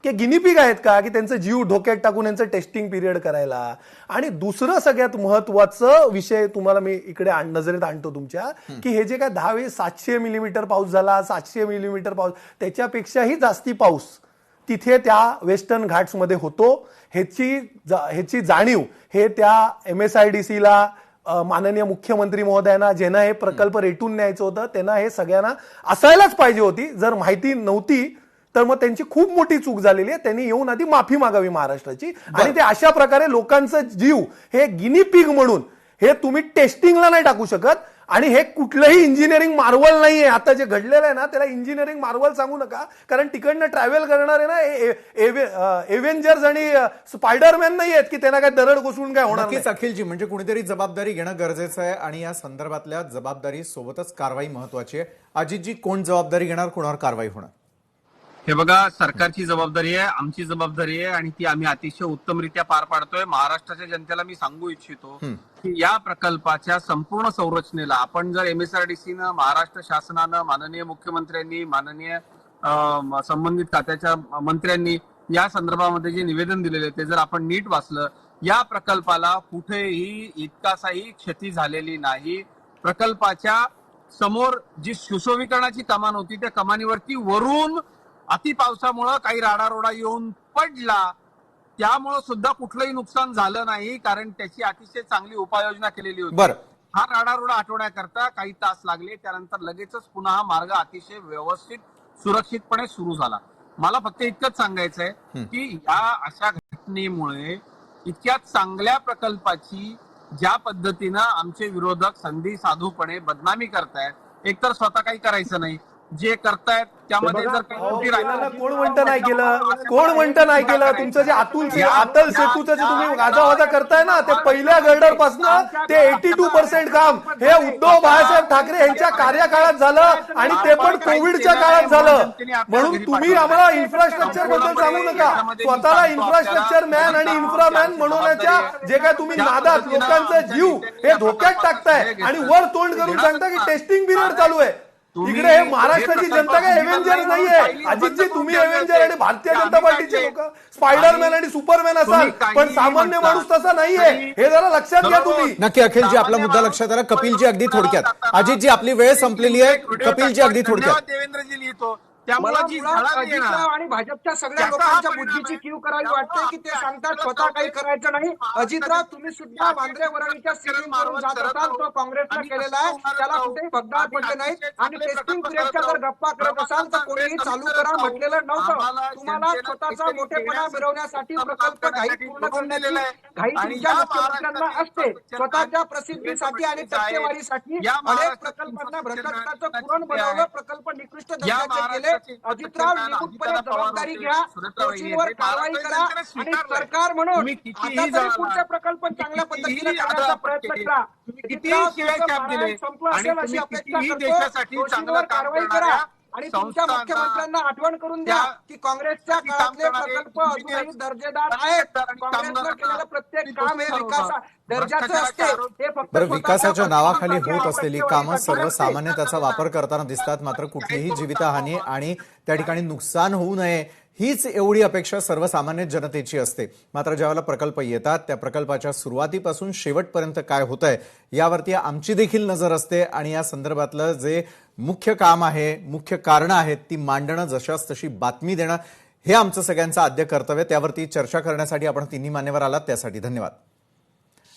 की त्यांचा जीव धोक्यात टाकून यांचं टेस्टिंग पिरियड करायला? आणि दुसरं सगळ्यात महत्वाचं विषय तुम्हाला मी इकडे नजरेत आणतो तुमच्या, की हे जे काय 700 मिलीमीटर पाऊस झाला, 700 मिलीमीटर पाऊस, त्याच्यापेक्षाही जास्ती पाऊस तिथे त्या वेस्टर्न घाट्समध्ये होतो. ह्याची जाणीव हे त्या MSIDCला माननीय मुख्यमंत्री महोदयांना, ज्यांना हे प्रकल्प रेटून न्यायचं होतं, त्यांना हे सगळ्यांना असायलाच पाहिजे होती. जर माहिती नव्हती तर मग त्यांची खूप मोठी चूक झालेली आहे. त्यांनी येऊन आधी माफी मागावी महाराष्ट्राची. आणि ते अशा प्रकारे लोकांचा जीव हे गिनीपिग म्हणून हे तुम्ही टेस्टिंगला नाही टाकू शकत. आणि हे कुठलंही इंजिनिअरिंग मार्वल नाहीये. आता जे घडलेलं आहे ना त्याला इंजिनिअरिंग मार्वल सांगू नका, कारण तिकडनं ट्रॅव्हल करणारे ना एव्हेंजर्स आणि स्पायडरमॅन नाही आहेत की त्यांना काय दरड कोसळून काय होणार.
नक्कीच अखिलजी, म्हणजे कुणीतरी जबाबदारी घेणं गरजेचं आहे आणि या संदर्भातल्या जबाबदारी सोबतच कारवाई महत्वाची आहे. अजितजी, कोण जबाबदारी घेणार, कोणावर कारवाई होणार?
हे बघा, सरकारची जबाबदारी आहे, आमची जबाबदारी आहे आणि ती आम्ही अतिशय उत्तमरित्या पार पाडतोय. महाराष्ट्राच्या जनतेला मी सांगू इच्छितो की या प्रकल्पाच्या संपूर्ण संरचनेला आपण जर MSRDCनं, महाराष्ट्र शासनानं, माननीय मुख्यमंत्र्यांनी, माननीय संबंधित खात्याच्या मंत्र्यांनी या संदर्भामध्ये जे निवेदन दिलेले ते जर आपण नीट वाचलं, या प्रकल्पाला कुठेही इतकासाही क्षती झालेली नाही. प्रकल्पाच्या समोर जी सुशोभीकरणाची कमान होती त्या कमानीवरती वरून अति पावसामुळं काही राडारोडा येऊन पडला, त्यामुळं सुद्धा कुठलंही नुकसान झालं नाही, कारण त्याची अतिशय चांगली उपाययोजना केलेली होती. हा राडारोडा हटवण्याकरता काही तास लागले, त्यानंतर लगेचच पुन्हा हा मार्ग अतिशय व्यवस्थित सुरक्षितपणे सुरू झाला. मला फक्त इतकंच सांगायचं आहे की या अशा घटनेमुळे इतक्या चांगल्या प्रकल्पाची ज्या पद्धतीनं आमचे विरोधक संधी साधूपणे बदनामी करतायत, एकतर स्वतः काही करायचं नाही, जे करतायत त्यामध्ये जर
कोण म्हणतं नाही केलं, तुमचं जे अतल सेतूचं जे तुम्ही गाजावाजा करताय ना, ते पहिल्या गर्डर पासून ते 82% काम हे उद्धव बाळासाहेब ठाकरे यांच्या कार्यकाळात झालं आणि ते पण कोविडच्या काळात झालं. म्हणून तुम्ही आम्हाला इन्फ्रास्ट्रक्चर बद्दल सांगू नका. स्वतःला इन्फ्रास्ट्रक्चर मॅन आणि इन्फ्रामॅन म्हणवण्याच्या जे काय तुम्ही नादात लोकांचा जीव हे धोक्यात टाकताय आणि वर तोंड करून सांगता की टेस्टिंग पिरियड चालू आहे. इकडे हे महाराष्ट्राची जनता काय एव्हेंजर नाहीये. अजितजी, तुम्ही एव्हेंजर आणि भारतीय जनता पार्टीचे लोक स्पायडरमॅन आणि सुपरमॅन असाल, पण सामान्य माणूस तसा नाहीये, हे जरा लक्षात घ्या तुम्ही.
नक्की अखिलजी, आपला मुद्दा लक्षात आला. कपिलजी अगदी थोडक्यात. अजितजी, आपली वेळ संपलेली आहे. कपिलजी अगदी थोडक्यात.
देवेंद्रजी लिहितो
अजितराव आणि भाजपच्या सगळ्या लोकांच्या बुद्धीची कीव करावी वाटते की ते सांगतात स्वतः काही करायचं नाही. अजितराव, तुम्ही सुद्धा वांद्रे वराडीच्या स्त्रीलिंग मारून जात असाल, तो काँग्रेसनं केलेला आहे, त्याला कुठेही भगदाड पडले नाहीत. आणि टेस्टिंग पिरियडच्या जर गप्पा करत असाल तर कोणीही चालू करा म्हटलेलं नव्हतं. तुम्हाला स्वतःचा मोठेपणा मिळवण्यासाठी प्रकल्प घाईत पूर्ण करण्याची घाई तुमच्या मुख्यमंत्र्यांना असते. स्वतःच्या प्रसिद्धीसाठी आणि टक्केवारीसाठी अनेक प्रकल्पांना भ्रष्टाचाराचं पुरण बनवलं, प्रकल्प निकृष्ट दर्जाचे केले अजितराव निमूटपणे जबाबदारी घ्या, दोषींवर कारवाई करा आणि सरकार म्हणून आता तरी पुढचे प्रकल्प चांगल्या पद्धतीने करण्याचा प्रयत्न करा. अजितराव, तुमचं पारायण संपलं असेल अशी अपेक्षा करतो. दोषींवर कारवाई करा आणि तुमच्या मुख्यमंत्र्यांना आठवण करून द्या की काँग्रेसच्या काळातले प्रकल्प अजूनही दर्जेदार आहेत. काँग्रेसनं केलेलं प्रत्येक काम हे विकास दर्जाचं असते. हे फक्त
बरं, विकासाच्या नावाखाली होत असलेली कामं सर्वसामान्य त्याचा वापर करताना दिसतात, मात्र कुठलीही जीवितहानी आणि त्या ठिकाणी नुकसान होऊ नये हीच एवढी अपेक्षा सर्वसामान्य जनतेची असते. मात्र ज्यावेळेला प्रकल्प येतात त्या प्रकल्पाच्या सुरुवातीपासून शेवटपर्यंत काय होतंय यावरती आमची देखील नजर असते आणि या संदर्भातलं जे मुख्य काम आहे, मुख्य कारणं आहेत ती मांडणं, जशास तशी बातमी देणं हे आमचं सगळ्यांचं आद्य कर्तव्य. त्यावरती चर्चा करण्यासाठी आपण तिन्ही मान्यवर आलात त्यासाठी धन्यवाद.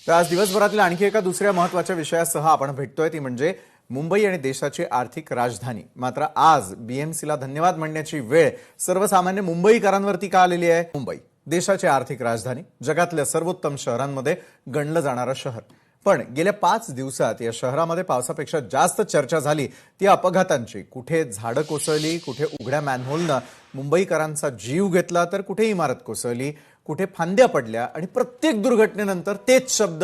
तर आज दिवसभरातील आणखी एका दुसऱ्या महत्त्वाच्या विषयासह आपण भेटतोय, ती म्हणजे मुंबई आणि देशाची आर्थिक राजधानी. मात्र आज बीएमसीला धन्यवाद म्हणण्याची वेळ सर्वसामान्य मुंबईकरांवरती का आलेली आहे? मुंबई देशाची आर्थिक राजधानी, जगातल्या सर्वोत्तम शहरांमध्ये गणलं जाणारं शहर. पण गेल्या 5 दिवसात या शहरामध्ये पावसापेक्षा जास्त चर्चा झाली ती अपघातांची. कुठे झाडं कोसळली, कुठे उघड्या मॅनहोलनं मुंबईकरांचा जीव घेतला, तर कुठे इमारत कोसळली, कुठे फांद्या पडल्या आणि प्रत्येक दुर्घटनेनंतर तेच शब्द,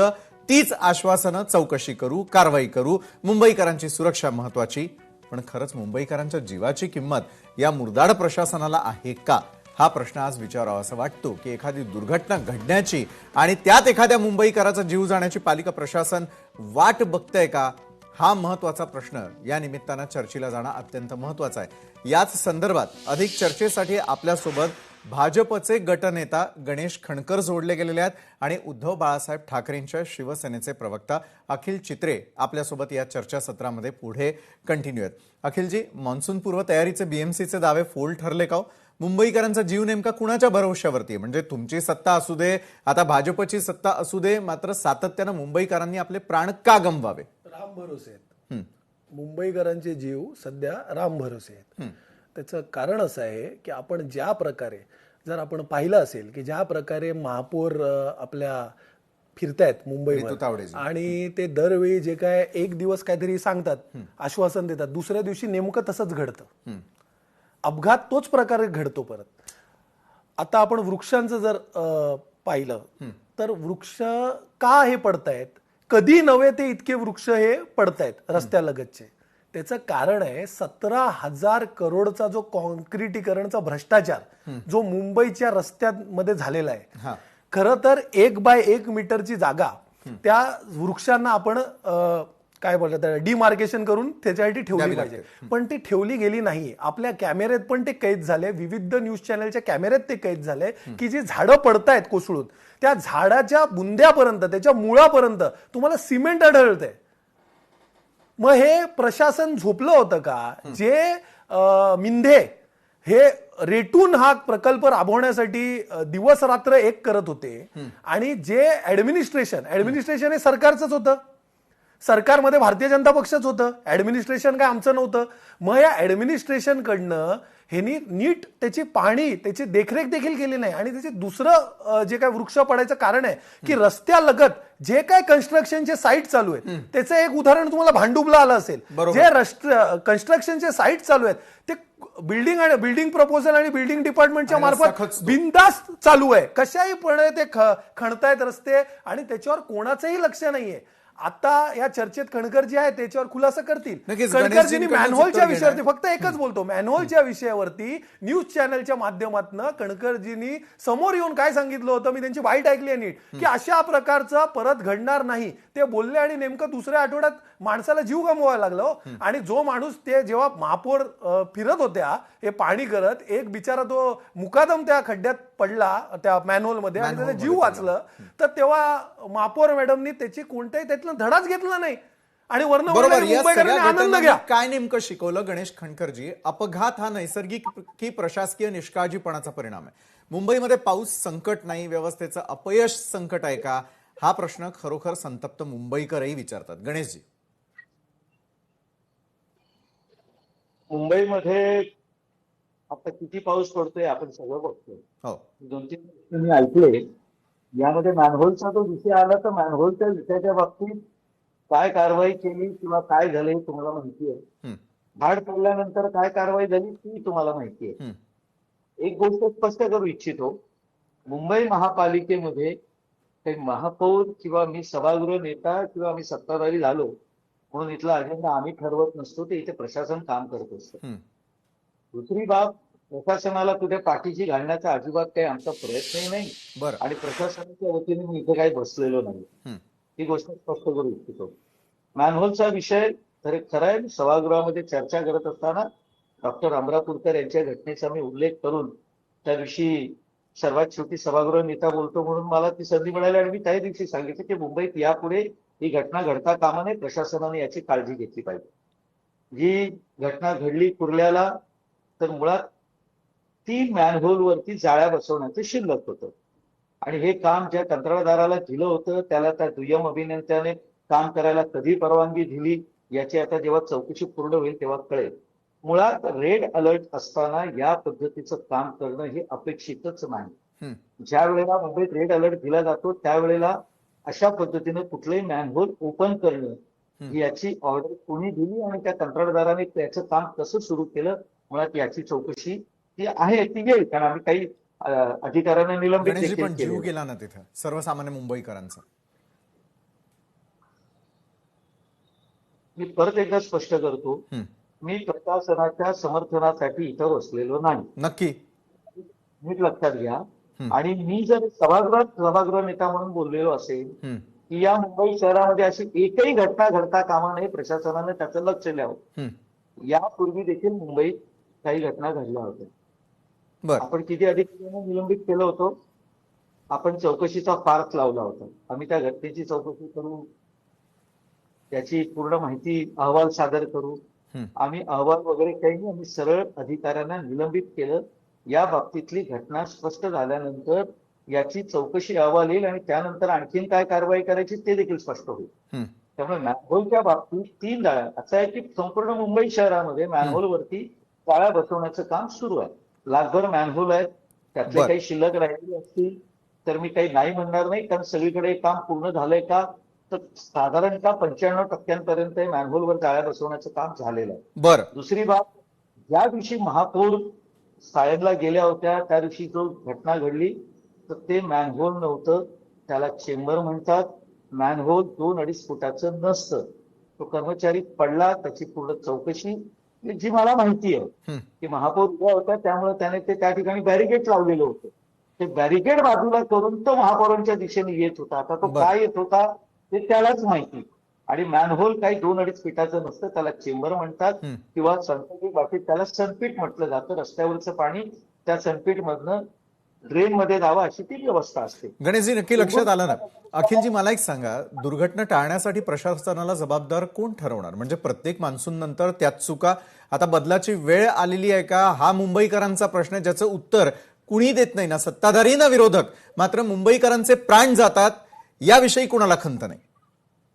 तीच आश्वासनं, चौकशी करू, कारवाई करू, मुंबईकरांची सुरक्षा महत्वाची. पण खरंच मुंबईकरांच्या जीवाची किंमत या मुर्दाड प्रशासनाला आहे का? हा प्रश्न आज विचारावासा वाटतो की एखादी दुर्घटना घडण्याची आणि त्यात एखाद्या मुंबईकराचा जीव जाण्याची पालिका प्रशासन वाट बघतंय का? हा महत्वाचा प्रश्न या निमित्तानं चर्चेला जाणं अत्यंत महत्वाचं आहे. याच संदर्भात अधिक चर्चेसाठी आपल्यासोबत भाजपचे गटनेता गणेश खणकर जोडले गेलेले आहेत आणि उद्धव बाळासाहेब ठाकरेंच्या शिवसेनेचे प्रवक्ता अखिल चित्रे आपल्यासोबत या चर्चासत्रामध्ये पुढे कंटिन्यू आहेत. अखिलजी, मान्सूनपूर्व तयारीचे बीएमसीचे दावे फोल ठरले का? मुंबईकरांचा जीव नेमका कुणाच्या भरवशावरती आहे? म्हणजे तुमची सत्ता असू दे, आता भाजपची सत्ता असू दे, मात्र सातत्यानं मुंबईकरांनी आपले प्राण का गमवावे?
राम भरोसे आहेत. मुंबईकरांचे जीव सध्या राम भरोसे आहेत. त्याचं कारण असं आहे की आपण ज्या प्रकारे, जर आपण पाहिलं असेल की ज्या प्रकारे महापौर आपल्या फिरतायत मुंबईमध्ये आणि ते दरवेळी जे काय एक दिवस काहीतरी सांगतात, आश्वासन देतात, दुसऱ्या दिवशी नेमकं तसंच घडतं. अपघात तोच प्रकारे घडतो परत. आता आपण वृक्षांचं जर पाहिलं तर वृक्ष का हे पडतायत, कधी नव्हे ते इतके वृक्ष हे पडतायत रस्त्यालगतचे. त्याचं कारण आहे 17,000 करोडचा जो कॉन्क्रिटीकरणचा भ्रष्टाचार जो मुंबईच्या रस्त्यांमध्ये झालेला आहे. खरं तर 1 मीटरची जागा त्या वृक्षांना आपण काय बोलतात डिमार्केशन करून त्याच्यासाठी ठेवली पाहिजे, पण ती ठेवली गेली नाही. आपल्या कॅमेऱ्यात पण ते कैद झाले, विविध न्यूज चॅनलच्या कॅमेऱ्यात ते कैद झाले की जी झाडं पडतायत कोसळून, त्या झाडाच्या बुंद्यापर्यंत, त्याच्या मुळापर्यंत तुम्हाला सिमेंट आढळतंय. मग हे प्रशासन झोपलं होतं का? जे मिंधे हे रेटून हा प्रकल्प राबवण्यासाठी दिवस रात्र एक करत होते आणि जे ऍडमिनिस्ट्रेशन हे सरकारचंच होतं, सरकारमध्ये भारतीय जनता पक्षच होतं, ऍडमिनिस्ट्रेशन काय आमचं नव्हतं. मग या ऍडमिनिस्ट्रेशनकडनं ह्यांनी नीट त्याची पाहणी, त्याची देखरेख देखील केली नाही. आणि त्याचे दुसरं जे काय वृक्ष पडायचं कारण आहे की रस्त्यालगत जे काय कन्स्ट्रक्शनचे साईट चालू आहेत, त्याचं एक उदाहरण तुम्हाला भांडुपला आलं असेल. जे कन्स्ट्रक्शनचे साईट चालू आहेत ते बिल्डिंग प्रपोजल आणि बिल्डिंग डिपार्टमेंटच्या मार्फत बिनधास्त चालू आहे. कशाहीपणे ते खणतायत रस्ते आणि त्याच्यावर कोणाचंही लक्ष नाहीये. आता या चर्चेत खणकरजी आहे त्याच्यावर खुलासा करतील. खणकरजींनी मॅनहोलच्या विषयावरती, फक्त एकच बोलतो, मॅनहोलच्या विषयावरती न्यूज चॅनलच्या माध्यमातून खणकरजींनी समोर येऊन काय सांगितलं होतं, मी त्यांची वाईट ऐकली आहे नीट, की अशा प्रकारचं परत घडणार नाही ते बोलले. आणि नेमकं दुसऱ्या आठवड्यात माणसाला जीव गमवायला लागला. आणि जो माणूस ते जेव्हा महापौर फिरत होत्या हे पाणी करत, एक बिचारा तो मुकादम त्या खड्ड्यात पडला त्या मॅनहोलमध्ये आणि त्याचा जीव वाचलं, तर तेव्हा महापौर मॅडमनी त्याची कोणत्याही त्यातलं धडाच घेतला नाही. आणि मुंबईकरांनी आनंद घ्या.
काय नेमकं शिकवलं गणेश खणकरजी? अपघात हा नैसर्गिक की प्रशासकीय निष्काळजीपणाचा परिणाम आहे? मुंबईमध्ये पाऊस संकट नाही, व्यवस्थेचं अपयश संकट आहे का? हा प्रश्न खरोखर संतप्त मुंबईकरही विचारतात. गणेशजी,
मुंबईमध्ये आता किती पाऊस पडतोय आपण सगळं बघतोय. 2-3 मी ऐकले यामध्ये मॅनहोलचा जो विषय आला, तर मॅनहोलच्या विषयाच्या बाबतीत काय कारवाई केली किंवा काय झाले तुम्हाला माहिती आहे? धाड पडल्यानंतर काय कारवाई झाली ती तुम्हाला माहिती आहे. एक गोष्ट स्पष्ट करू इच्छितो, मुंबई महापालिकेमध्ये काही महापौर किंवा मी सभागृह नेता किंवा आम्ही सत्ताधारी झालो म्हणून इथला अजेंडा आम्ही ठरवत नसतो, ते इथे प्रशासन काम करत असतं. दुसरी बाब, प्रशासनाला कुठे पाठीशी घालण्याचा अजिबात काही आमचा प्रयत्नही नाही आणि प्रशासनाच्या वतीने मी इथे काही बसलेलो नाही. ही गोष्ट स्पष्ट करू इच्छितो. मॅनहोलचा विषय खरं आहे, सभागृहामध्ये चर्चा करत असताना डॉक्टर अमरापूरकर यांच्या घटनेचा मी उल्लेख करून त्या दिवशी सर्वात शेवटी सभागृह नेता बोलतो म्हणून मला ती संधी मिळाली आणि मी त्या दिवशी सांगितलं की मुंबईत यापुढे ही घटना घडता कामा नये, प्रशासनाने याची काळजी घेतली पाहिजे. जी घटना घडली कुर्ल्याला, तर मुळात 3 मॅनहोलवरती जाळ्या बसवण्याचं शिल्लक होतं आणि हे काम ज्या कंत्राटदाराला दिलं होतं त्याला त्या दुय्यम अभियंत्याने काम करायला कधी परवानगी दिली याची आता जेव्हा चौकशी पूर्ण होईल तेव्हा कळेल. मुळात रेड अलर्ट असताना या पद्धतीचं काम करणं हे अपेक्षितच नाही. ज्या वेळेला मुंबईत रेड अलर्ट दिला जातो त्यावेळेला अशा पद्धतीनं कुठलंही मॅनहोल ओपन करणं याची ऑर्डर कोणी दिली आणि त्या कंत्राटदाराने त्याचं काम कसं सुरू केलं, मुळात याची चौकशी ती आहे, ती येईल. कारण आम्ही काही अधिकाऱ्यांना निलंबित
पण जीव गेला ना तिथं सर्वसामान्य मुंबईकरांचा.
मी परत एकदा स्पष्ट करतो, मी प्रशासनाच्या समर्थनासाठी इथं बसलेलो नाही.
नक्की
नीट लक्षात घ्या. आणि मी जर सभागृह नेता म्हणून बोललेलो असेल की या मुंबई शहरामध्ये अशी एकही घटना घडता कामा नये, प्रशासनाने त्याचं लक्ष द्यावं. यापूर्वी देखील मुंबईत काही घटना घडल्या होत्या. आपण किती अधिकाऱ्यांना निलंबित केलं होतं, आपण चौकशीचा फार्स लावला होता. आम्ही त्या घटनेची चौकशी करू, त्याची पूर्ण माहिती अहवाल सादर करू. आम्ही अहवाल वगैरे काही नाही, आम्ही सरळ अधिकाऱ्यांना निलंबित केलं. या बाबतीतली घटना स्पष्ट झाल्यानंतर याची चौकशी अहवाल येईल आणि त्यानंतर आणखीन काय कारवाई करायची ते देखील स्पष्ट होईल. त्यामुळे मॅनहोलच्या बाबतीत 3 जाळ्या असं आहे की संपूर्ण मुंबई शहरामध्ये मॅनहोलवरती जाळ्या बसवण्याचं काम सुरू आहे. लाखभर मॅनहोल आहेत, त्यातले काही शिल्लक राहिलेले असतील तर मी काही नाही म्हणणार नाही, कारण सगळीकडे काम पूर्ण झालंय का, तर साधारणतः 95% मॅनहोलवर जाळ्या बसवण्याचं काम झालेलं आहे. दुसरी बाब, ज्या दिवशी महापौर सायनला गेल्या होत्या त्या दिवशी जो घटना घडली तर ते मॅनहोल नव्हतं, त्याला चेंबर म्हणतात. मॅनहोल 2-2.5 फुटाचं नसतं. तो कर्मचारी पडला, त्याची पूर्ण चौकशी जी मला माहिती आहे की महापौर उभ्या होत्या त्यामुळे त्याने ते त्या ठिकाणी बॅरिकेड लावलेलं होतं. ते बॅरिकेड बाजूला करून तो महापौरांच्या दिशेने येत होता. आता तो काय येत होता ते त्यालाच माहिती. आणि मॅनहोल काही 2-2.5 फुटाचं नसतं, त्याला चेंबर म्हणतात किंवा सांस्कृतिक बाबतीत त्याला सनपीट म्हटलं जातं. रस्त्यावरचं पाणी त्या सनपीट मधनं ड्रेन मध्ये जावं अशी ती व्यवस्था असते.
गणेशजी, नक्की लक्षात आलं ना. अखिलजी, मला एक सांगा, दुर्घटना टाळण्यासाठी प्रशासनाला जबाबदार कोण ठरवणार? म्हणजे प्रत्येक मान्सून नंतर त्यात चुका, आता बदलाची वेळ आलेली आहे का, हा मुंबईकरांचा प्रश्न आहे ज्याचं उत्तर कुणी देत नाही ना सत्ताधारी ना विरोधक. मात्र मुंबईकरांचे प्राण जातात याविषयी कोणाला खंत नाही.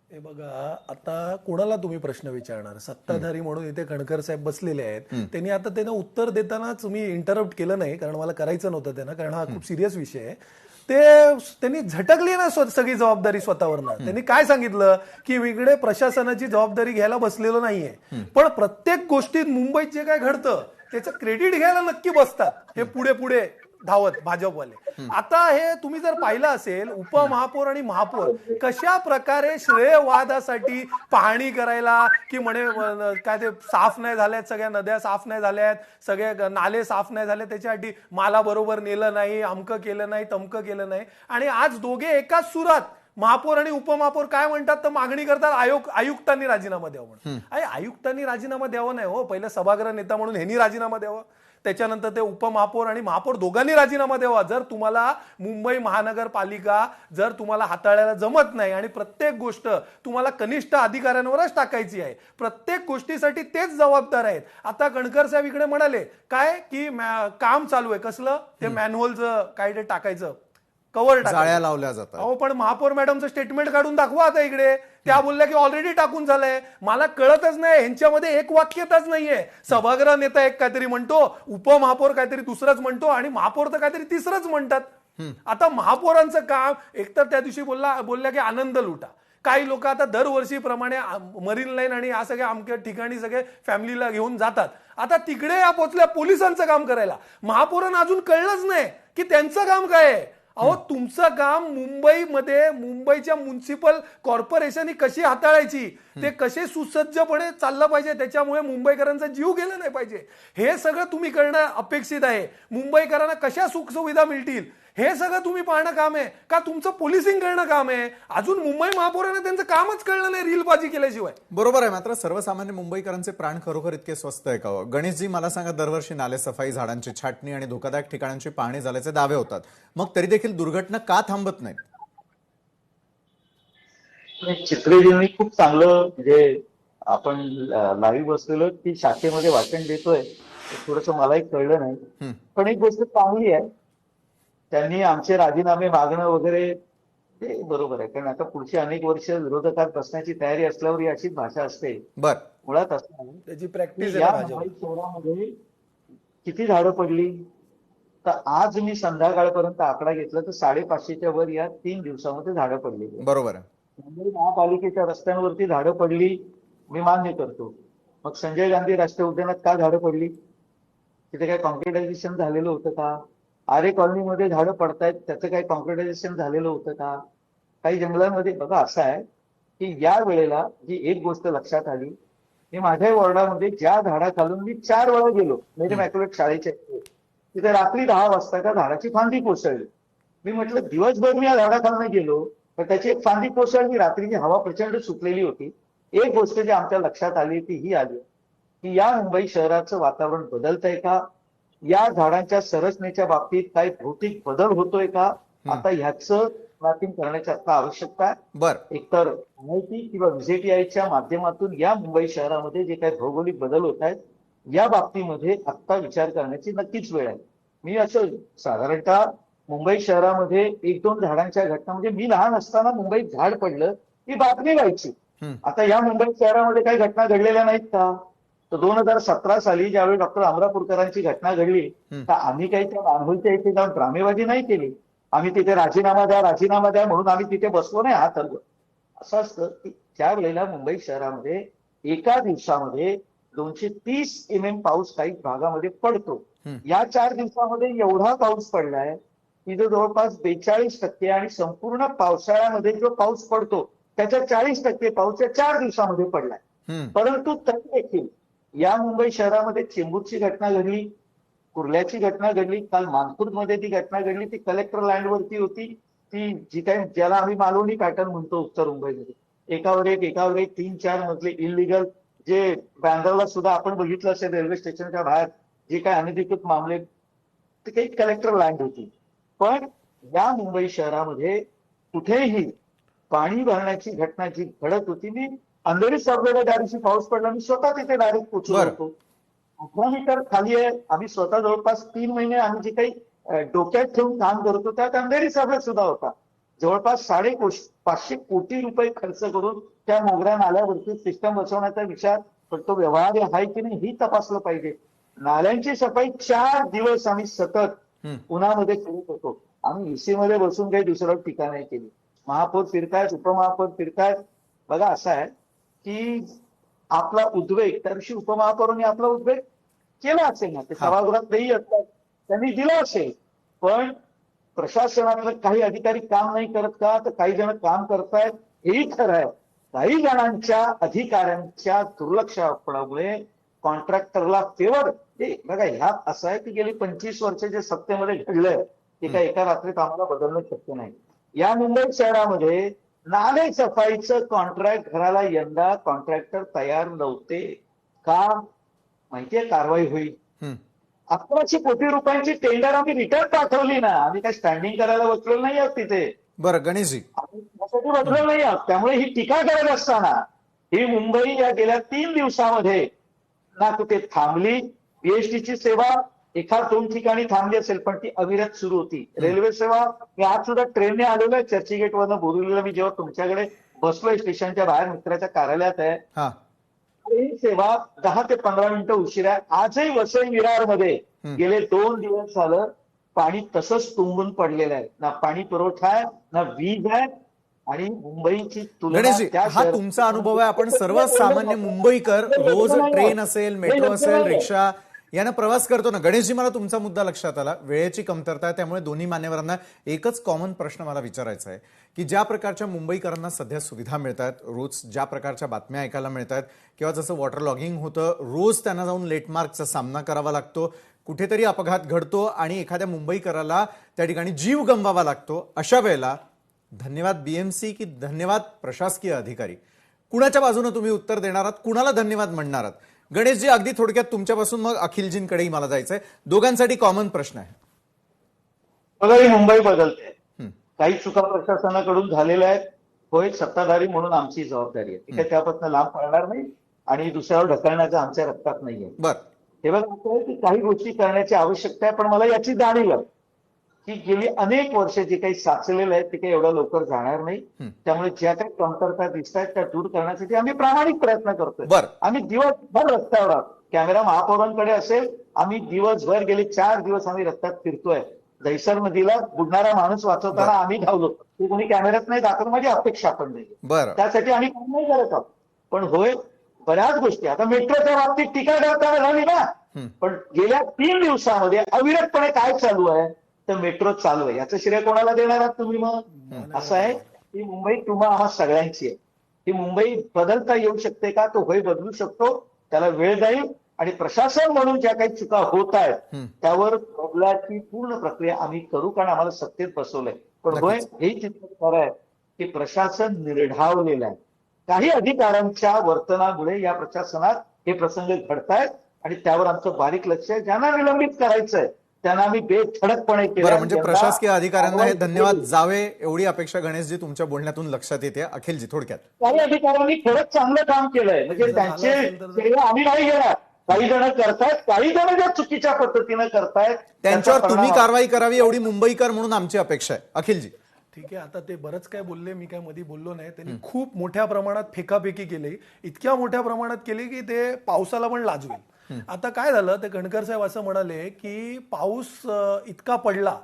हे बघा, आता कोणाला तुम्ही प्रश्न विचारणार? सत्ताधारी म्हणून इथे खणकर साहेब बसलेले आहेत, त्यांना उत्तर देतानाच मी इंटरप्ट केलं नाही कारण मला करायचं नव्हतं त्यांना, कारण हा खूप सिरियस विषय आहे. त्यांनी झटकली ना सगळी जबाबदारी स्वतःवरनं. त्यांनी काय सांगितलं की इकडे प्रशासनाची जबाबदारी घ्यायला बसलेलो नाहीये, पण प्रत्येक गोष्टीत मुंबईत जे काय घडतं त्याचं क्रेडिट घ्यायला नक्की बसतात हे पुढे पुढे धावत भाजपवाले. आता हे तुम्ही जर पाहिलं असेल, उपमहापौर आणि महापौर कशा प्रकारे श्रेयवादासाठी पाहणी करायला की म्हणे काय ते साफ नाही झाल्यात, सगळ्या नद्या साफ नाही झाल्यात, सगळे नाले साफ नाही झाले, त्याच्यासाठी मला बरोबर नेलं नाही, अमकं केलं नाही, तमकं केलं नाही. आणि आज दोघे एकाच सुरात महापौर आणि उपमहापौर काय म्हणतात तर मागणी करतात आयुक्तांनी राजीनामा द्यावा म्हणून. आणि आयुक्तांनी राजीनामा द्यावा नाही हो, पहिलं सभागृह नेता म्हणून ह्यांनी राजीनामा द्यावा, त्याच्यानंतर ते उपमहापौर आणि महापौर दोघांनी राजीनामा द्यावा. जर तुम्हाला मुंबई महानगरपालिका जर तुम्हाला हाताळायला जमत नाही आणि प्रत्येक गोष्ट तुम्हाला कनिष्ठ अधिकाऱ्यांवरच टाकायची आहे, प्रत्येक गोष्टीसाठी तेच जबाबदार आहेत. आता कणकर साहेब इकडे म्हणाले काय की काम चालू आहे, कसलं ते मॅनहोलचं काय ते टाकायचं, कव्हर
जाळ्या लावल्या जातात.
अहो पण महापौर मॅडमचं स्टेटमेंट काढून दाखवा आता इकडे. त्या बोलल्या की ऑलरेडी टाकून झालंय. मला कळतच नाही, ह्यांच्यामध्ये एक वाक्यताच नाहीये. सभागृह नेता एक काहीतरी म्हणतो, उपमहापौर काहीतरी दुसरंच म्हणतो आणि महापौर तर काहीतरी तिसरंच म्हणतात. आता महापौरांचं काम एकतर त्या दिवशी बोलल्या की आनंद लुटा, काही लोक आता दरवर्षीप्रमाणे मरीन लाईन आणि या सगळ्या अमक्या ठिकाणी सगळे फॅमिलीला घेऊन जातात. आता तिकडे या पोचल्या पोलिसांचं काम करायला. महापौरांना अजून कळलंच नाही की त्यांचं काम काय आहे. अहो, तुमचं काम मुंबईमध्ये मुंबईच्या म्युन्सिपल कॉर्पोरेशननी कशी हाताळायची, ते कसे सुसज्जपणे चाललं पाहिजे, त्याच्यामुळे मुंबईकरांचा जीव गेला नाही पाहिजे, हे सगळं तुम्ही करणं अपेक्षित आहे. मुंबईकरांना कशा सुखसुविधा मिळतील हे सगळं तुम्ही पाहणं काम आहे का तुमचं पोलिसिंग करणं काम आहे? अजून मुंबई महापौरांना त्यांचं कामच कळलं नाही रीलबाजी केल्याशिवाय.
बरोबर आहे. मात्र सर्वसामान्य मुंबईकरांचे प्राण खरोखर इतके स्वस्त आहे का? गणेशजी, मला सांगा, दरवर्षी नाले सफाई, झाडांची छाटणी आणि धोकादायक ठिकाणांची पाहणी झाल्याचे दावे होतात, मग तरी देखील दुर्घटना का थांबत नाहीत?
चित्रेजींनी खूप चांगलं, म्हणजे आपण लाईव्ह बसलेलो की शाखेमध्ये वाचन देतोय, थोडस मलाही कळलं नाही. पण एक गोष्ट चांगली आहे, त्यांनी आमचे राजीनामे मागणं वगैरे ते बरोबर आहे. कारण आता पुढची अनेक वर्ष विरोधकात बसण्याची तयारी असल्यावर ही अशीच भाषा असते. मुळात असं
त्याची प्रॅक्टिस
या मुंबई शहरामध्ये किती झाडं पडली, तर आज मी संध्याकाळपर्यंत आकडा घेतला तर 550च्या वर या 3 दिवसामध्ये झाडं पडली.
बरोबर आहे.
मुंबई महापालिकेच्या रस्त्यांवरती झाडं पडली, मी मान्य करतो. मग संजय गांधी राष्ट्रीय उद्यानात का झाडं पडली? तिथे काय कॉन्क्रिटायझेशन झालेलं होतं का? आरे कॉलनीमध्ये झाडं पडतायत, त्याचं काही कॉन्क्रिटायझेशन झालेलं होतं का? काही जंगलांमध्ये बघा, असं आहे की या वेळेला जी एक गोष्ट लक्षात आली, मी माझ्या वॉर्डामध्ये ज्या झाडाखालून मी 4 वेळा गेलो, मेरी मॅक्युलेट शाळेच्या तिथे रात्री 10 वाजता का झाडाची फांदी कोसळली. मी म्हटलं दिवसभर मी या झाडाखालून गेलो, तर त्याची एक फांदी कोसळली. रात्रीची हवा प्रचंड सुटलेली होती. एक गोष्ट जी आमच्या लक्षात आली ती ही आली की या मुंबई शहराचं वातावरण बदलतंय का? या झाडांच्या संरचनेच्या बाबतीत काही भौतिक बदल होतोय का? आता ह्याचं मॅपिंग करण्याची आता आवश्यकता आहे. एकतर MIT किंवा VJTIच्या माध्यमातून या मुंबई शहरामध्ये जे काही भौगोलिक बदल होत आहेत या बाबतीमध्ये आता विचार करण्याची नक्कीच वेळ आहे. मी असं साधारणतः मुंबई शहरामध्ये 1-2 झाडांच्या घटना, म्हणजे मी लहान असताना मुंबईत झाड पडलं ही बातमी व्हायची. आता या मुंबई शहरामध्ये काही घटना घडलेल्या नाहीत का? तर 2017 साली ज्यावेळी डॉक्टर अमरापूरकरांची घटना घडली तर आम्ही काही त्या मानहोलच्या इथे जाऊन ड्रामेबाजी नाही केली. आम्ही तिथे राजीनामा द्या म्हणून आम्ही तिथे बसलो नाही हात हलवत. असं असतं की त्या वेळेला मुंबई शहरामध्ये एका दिवसामध्ये 230 mm पाऊस काही भागामध्ये पडतो. या 4 दिवसामध्ये एवढा पाऊस पडलाय की जो जवळपास 42% आणि संपूर्ण पावसाळ्यामध्ये जो पाऊस पडतो त्याच्या 40% पाऊस या 4 दिवसामध्ये पडलाय. परंतु तरी देखील या मुंबई शहरामध्ये चेंबूरची घटना घडली, कुर्ल्याची घटना घडली, काल मानपूरमध्ये ती घटना घडली. ती कलेक्टर लँडवरती होती, ती जी काही ज्याला आम्ही मालवणी पॅटर्न म्हणतो उत्तर मुंबईमध्ये, एकावर एक 3-4 मजले इलिगल, जे बँड्राला सुद्धा आपण बघितलं असेल रेल्वे स्टेशनच्या बाहेर जे काही अनधिकृत मामले, ते काही कलेक्टर लँड होती. पण या मुंबई शहरामध्ये कुठेही पाणी भरण्याची घटना जी घडत होती, मी अंधेरी सबवेला त्या दिवशी पाऊस पडला, मी स्वतः तिथे डायरेक्ट पोहोचलो होतो. 18 मीटर खाली आहे. आम्ही स्वतः जवळपास 3 महिने आम्ही जे काही डोक्यात ठेवून काम करत होतो त्यात अंधेरी सबवे सुद्धा होता. जवळपास 550 कोटी रुपये खर्च करून त्या मोगऱ्या नाल्यावरती सिस्टम बसवण्याचा विचार तो व्यवहार्य आहे की नाही ही तपासलं पाहिजे. नाल्यांची सफाई 4 दिवस आम्ही सतत उन्हामध्ये करत होतो. आम्ही EC मध्ये बसून काही दुसरं टीका नाही केली. महापौर फिरतायत, उपमहापौर फिरतायत. बघा, असं आहे की आपला उद्वेग, त्या दिवशी उपमहापौरांनी आपला उद्वेग केला असेल ना, ते सभागृहात तेही असतात, त्यांनी दिला असेल. पण प्रशासनातलं काही अधिकारी काम नाही करत का? तर काही जण काम करतायत हेही खरं आहे. काही जणांच्या अधिकाऱ्यांच्या दुर्लक्षपणामुळे कॉन्ट्रॅक्टरला फेवर, बघा ह्यात असं आहे की गेली 25 वर्ष जे सत्तेमध्ये घडलंय ते काय एका रात्रीत आम्हाला बदलणं शक्य नाही. या मुंबई शहरामध्ये नाले सफाईचं कॉन्ट्रॅक्ट घराला यंदा कॉन्ट्रॅक्टर तयार नव्हते का? माहितीये कारवाई होईल. 1100 कोटी रुपयांची टेंडर आम्ही रिटर्न पाठवली ना. आम्ही काय स्टँडिंग करायला बसलो नाही आहोत तिथे.
बरं गणेशजी,
बसलो नाही आहोत. त्यामुळे ही टीका करत असताना ही मुंबई या गेल्या 3 दिवसामध्ये ना कुठे थांबली. BSTची सेवा 1-2 ठिकाणी थांबली असेल पण ती अविरत सुरू होती. रेल्वे सेवा, मी आज सुद्धा ट्रेनने आलेलो आहे चर्चगेटवरनं बोरिवलीला. मी जेव्हा तुमच्याकडे बसलोय स्टेशनच्या बाहेर मित्राच्या कार्यालयात आहे, ही सेवा 10 ते 15 मिनिटं उशिरा. आजही वसई विरारमध्ये गेले 2 दिवस झालं पाणी तसंच तुंबून पडलेलं आहे. ना पाणी पुरवठा आहे, ना वीज आहे. आणि मुंबईची तुलना
गणेशजी,
त्या
हा
शहरात-
तुमचा अनुभव आहे. आपण सर्वसामान्य मुंबईकर रोज ट्रेन असेल, मेट्रो असेल, रिक्षा यानं प्रवास करतो ना. गणेशजी, मला तुमचा मुद्दा लक्षात आला. वेळेची कमतरता आहे, त्यामुळे दोन्ही मान्यवरांना एकच कॉमन प्रश्न मला विचारायचा आहे की ज्या प्रकारच्या मुंबईकरांना सध्या सुविधा मिळतात, रोज ज्या प्रकारच्या बातम्या ऐकायला मिळतात, किंवा जसं वॉटर लॉगिंग होतं, रोज त्यांना जाऊन लेटमार्कचा सामना करावा लागतो, कुठेतरी अपघात घडतो आणि एखाद्या मुंबईकराला त्या ठिकाणी जीव गमवावा लागतो, अशा वेळेला धन्यवाद बीएमसी की धन्यवाद प्रशासकीय अधिकारी, कुणाच्या बाजूने तुम्ही उत्तर देणार आहात, कुणाला धन्यवाद म्हणणार आहात? गणेशजी, अगदी थोडक्यात तुमच्यापासून मग अखिलजींकडेही मला जायचंय. दोघांसाठी कॉमन प्रश्न आहे.
बघा, ही मुंबई बदलते. काही चुका प्रशासनाकडून झालेल्या आहेत. होय, सत्ताधारी म्हणून आमची जबाबदारी आहे. ठीक आहे, त्यापासून लांब पडणार नाही आणि दुसऱ्यावर ढकलण्याचं आमच्या रक्तात नाहीये.
बरं,
हे बघा, असं आहे की काही गोष्टी करण्याची आवश्यकता आहे, पण मला याची जाणीव आहे की गेली अनेक वर्ष जे काही साचलेलं आहे ते काही एवढं लवकर जाणार नाही. त्यामुळे ज्या काही कमतरता दिसत आहेत त्या दूर करण्यासाठी आम्ही प्रामाणिक प्रयत्न करतोय.
बरं.
आम्ही दिवसभर रस्त्यावर आहोत. कॅमेरा महापौरांकडे असेल, आम्ही दिवसभर गेले 4 दिवस आम्ही रस्त्यात फिरतोय. दहिसर नदीला बुडणारा माणूस वाचवताना आम्ही धावलो. ते कोणी कॅमेऱ्यात नाही दाखवलं, माझी अपेक्षा पण नाही.
बरं.
त्यासाठी आम्ही काम नाही करत आहोत. पण होय, बऱ्याच गोष्टी आता मेट्रोच्या बाबतीत टीका करताना झाली ना, पण गेल्या 3 दिवसामध्ये अविरतपणे काय चालू आहे तर मेट्रो चालू आहे. याचं श्रेय कोणाला देणार आहात तुम्ही? मग असं आहे की मुंबई तुम्हा आम्हा सगळ्यांची आहे. ही मुंबई बदलता येऊ शकते का? तो होय, बदलू शकतो. त्याला वेळ जाईल आणि प्रशासन म्हणून ज्या काही चुका होत आहेत त्यावर बदलाची पूर्ण प्रक्रिया आम्ही करू, कारण आम्हाला सत्तेत बसवलंय. पण होय, हेही चिंता खरं आहे की प्रशासन निर्ढावलेलं आहे. काही अधिकाऱ्यांच्या वर्तनामुळे या प्रशासनात हे प्रसंग घडतायत आणि त्यावर आमचं बारीक लक्ष आहे. ज्यांना निलंबित करायचंय त्यांना आम्ही बेधडकपणे केलं.
म्हणजे प्रशासकीय अधिकाऱ्यांना हे धन्यवाद जावे एवढी अपेक्षा गणेशजी तुमच्या बोलण्यातून लक्षात येते. अखिलजी, थोडक्यात.
काही अधिकाऱ्यांनी खरंच चांगलं काम केलंय, म्हणजे त्यांचे श्रेय आम्ही नाही घेणार. काही जण करतायत, काही जण ज्या चुकीच्या पद्धतीनं करतायत
त्यांच्यावर तुम्ही कारवाई करावी एवढी मुंबईकर म्हणून आमची अपेक्षा आहे. अखिलजी,
ठीक आहे. आता ते बरंच काय बोलले, मी काय मध्ये बोललो नाही. त्यांनी खूप मोठ्या प्रमाणात फेकाफेकी केली, इतक्या मोठ्या प्रमाणात केली की ते पावसाला पण लाजवेल. आता काय झालं, ते गणकर साहेब असं म्हणाले की पाऊस इतका पडला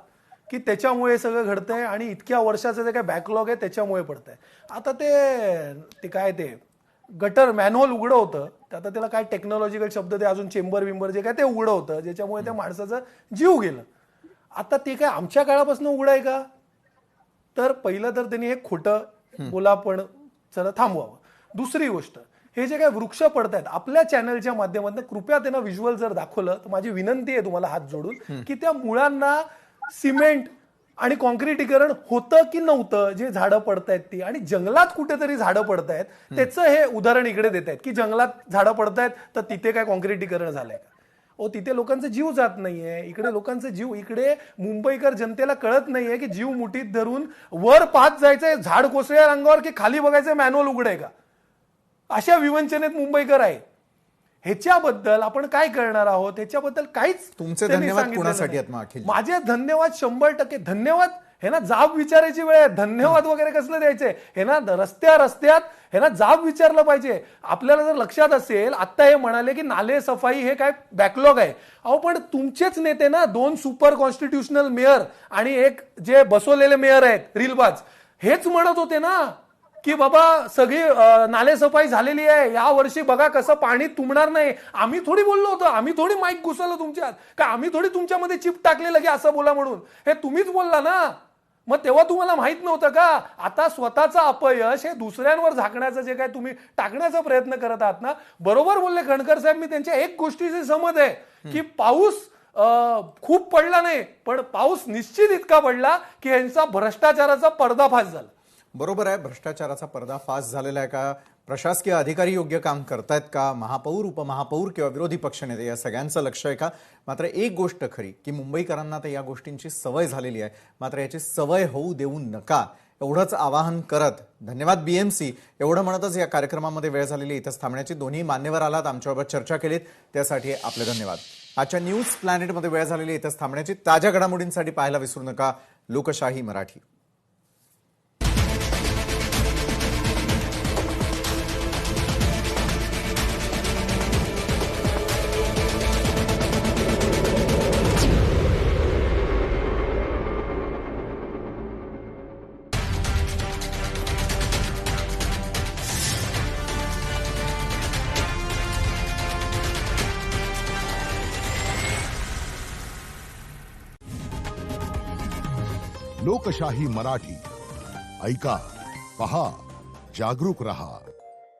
की त्याच्यामुळे सगळं घडतंय आणि इतक्या वर्षाचं जे काय बॅकलॉग आहे त्याच्यामुळे पडतंय. आता ते काय ते गटर मॅन्युअल उघडं होतं, आता त्याला काय टेक्नॉलॉजिकल शब्द ते अजून चेंबर विंबर जे काय ते उघडं होतं, ज्याच्यामुळे त्या माणसाचा जीव गेलं. आता ते काय आमच्या काळापासून उघडं आहे का? तर पहिलं तर त्यांनी हे खोटं बोलापण जरा थांबवावं. दुसरी गोष्ट, हे जे काय वृक्ष पडतायत आपल्या चॅनलच्या माध्यमातून कृपया त्यांना व्हिज्युअल जर दाखवलं तर माझी विनंती आहे तुम्हाला हात जोडून की त्या मुळांना सिमेंट आणि कॉन्क्रिटीकरण होतं की नव्हतं, जे झाडं पडतायत ती, आणि जंगलात कुठेतरी झाडं पडतायत त्याचं हे उदाहरण इकडे देत आहेत की जंगलात झाडं पडतायत तर तिथे काय कॉन्क्रिटीकरण झालंय का? तिथे लोकांचा जीव जात नाहीये. इकडे लोकांचा जीव, इकडे मुंबईकर जनतेला कळत नाहीये की जीव मुठीत धरून वर पाहत जायचंय झाड कोसळ्या रंगावर की खाली बघायचं मॅन्युअल उघडे का? अशा विवंचनेत मुंबईकर आहे. ह्याच्याबद्दल आपण काय करणार आहोत ह्याच्याबद्दल काहीच
तुमचे धन्यवाद कुणासाठी आहेत मग अखिल?
माझे धन्यवाद 100% धन्यवाद. हे ना जाब विचारायची वेळ आहे. धन्यवाद वगैरे कसलं द्यायचंय? हे ना रस्त्यात हे ना जाब विचारलं पाहिजे. आपल्याला जर लक्षात असेल, आता हे म्हणाले की नाले सफाई हे काय बॅकलॉग आहे. अहो पण तुमचेच नेते ना, 2 सुपर कॉन्स्टिट्युशनल मेयर आणि एक जे बसवलेले मेयर आहेत रीलबाज, हेच म्हणत होते ना की बाबा सगळी नालेसफाई झालेली आहे, या वर्षी बघा कसं पाणी तुंबणार नाही. आम्ही थोडी बोललो होतो, आम्ही थोडी माईक घुसवलं तुमच्यात का, आम्ही थोडी तुमच्यामध्ये चिप टाकलेलं की असं बोला म्हणून. हे तुम्हीच बोलला ना. मग तेव्हा तुम्हाला माहित नव्हतं का? आता स्वतःचं अपयश हे दुसऱ्यांवर झाकण्याचं जे काय तुम्ही टाकण्याचा प्रयत्न करत आहात ना. बरोबर बोलले खणकर साहेब, मी त्यांच्या एक गोष्टीचे सहमत आहे की पाऊस खूप पडला नाही, पण पाऊस निश्चित इतका पडला की यांचा भ्रष्टाचाराचा पर्दाफाश झाला.
बरोबर आहे, भ्रष्टाचाराचा पर्दाफाश झालेला आहे का? प्रशासकीय अधिकारी योग्य काम करतायत का? महापौर, उपमहापौर किंवा विरोधी पक्षनेते या सगळ्यांचं लक्ष आहे का? मात्र एक गोष्ट खरी की मुंबईकरांना तर या गोष्टींची सवय झालेली आहे, मात्र याची सवय होऊ देऊ नका एवढंच आवाहन करत धन्यवाद बीएमसी एवढं म्हणतच या कार्यक्रमामध्ये वेळ झालेली इथंच थांबण्याची. दोन्ही मान्यवर आलात, आमच्याबरोबर चर्चा केलीत, त्यासाठी आपले धन्यवाद. आजच्या न्यूज प्लॅनेटमध्ये वेळ झालेली इथंच थांबण्याची. ताज्या घडामोडींसाठी पाहायला विसरू नका लोकशाही मराठी.
लोकशाही मराठी. ऐका, पहा, जागरूक रहा.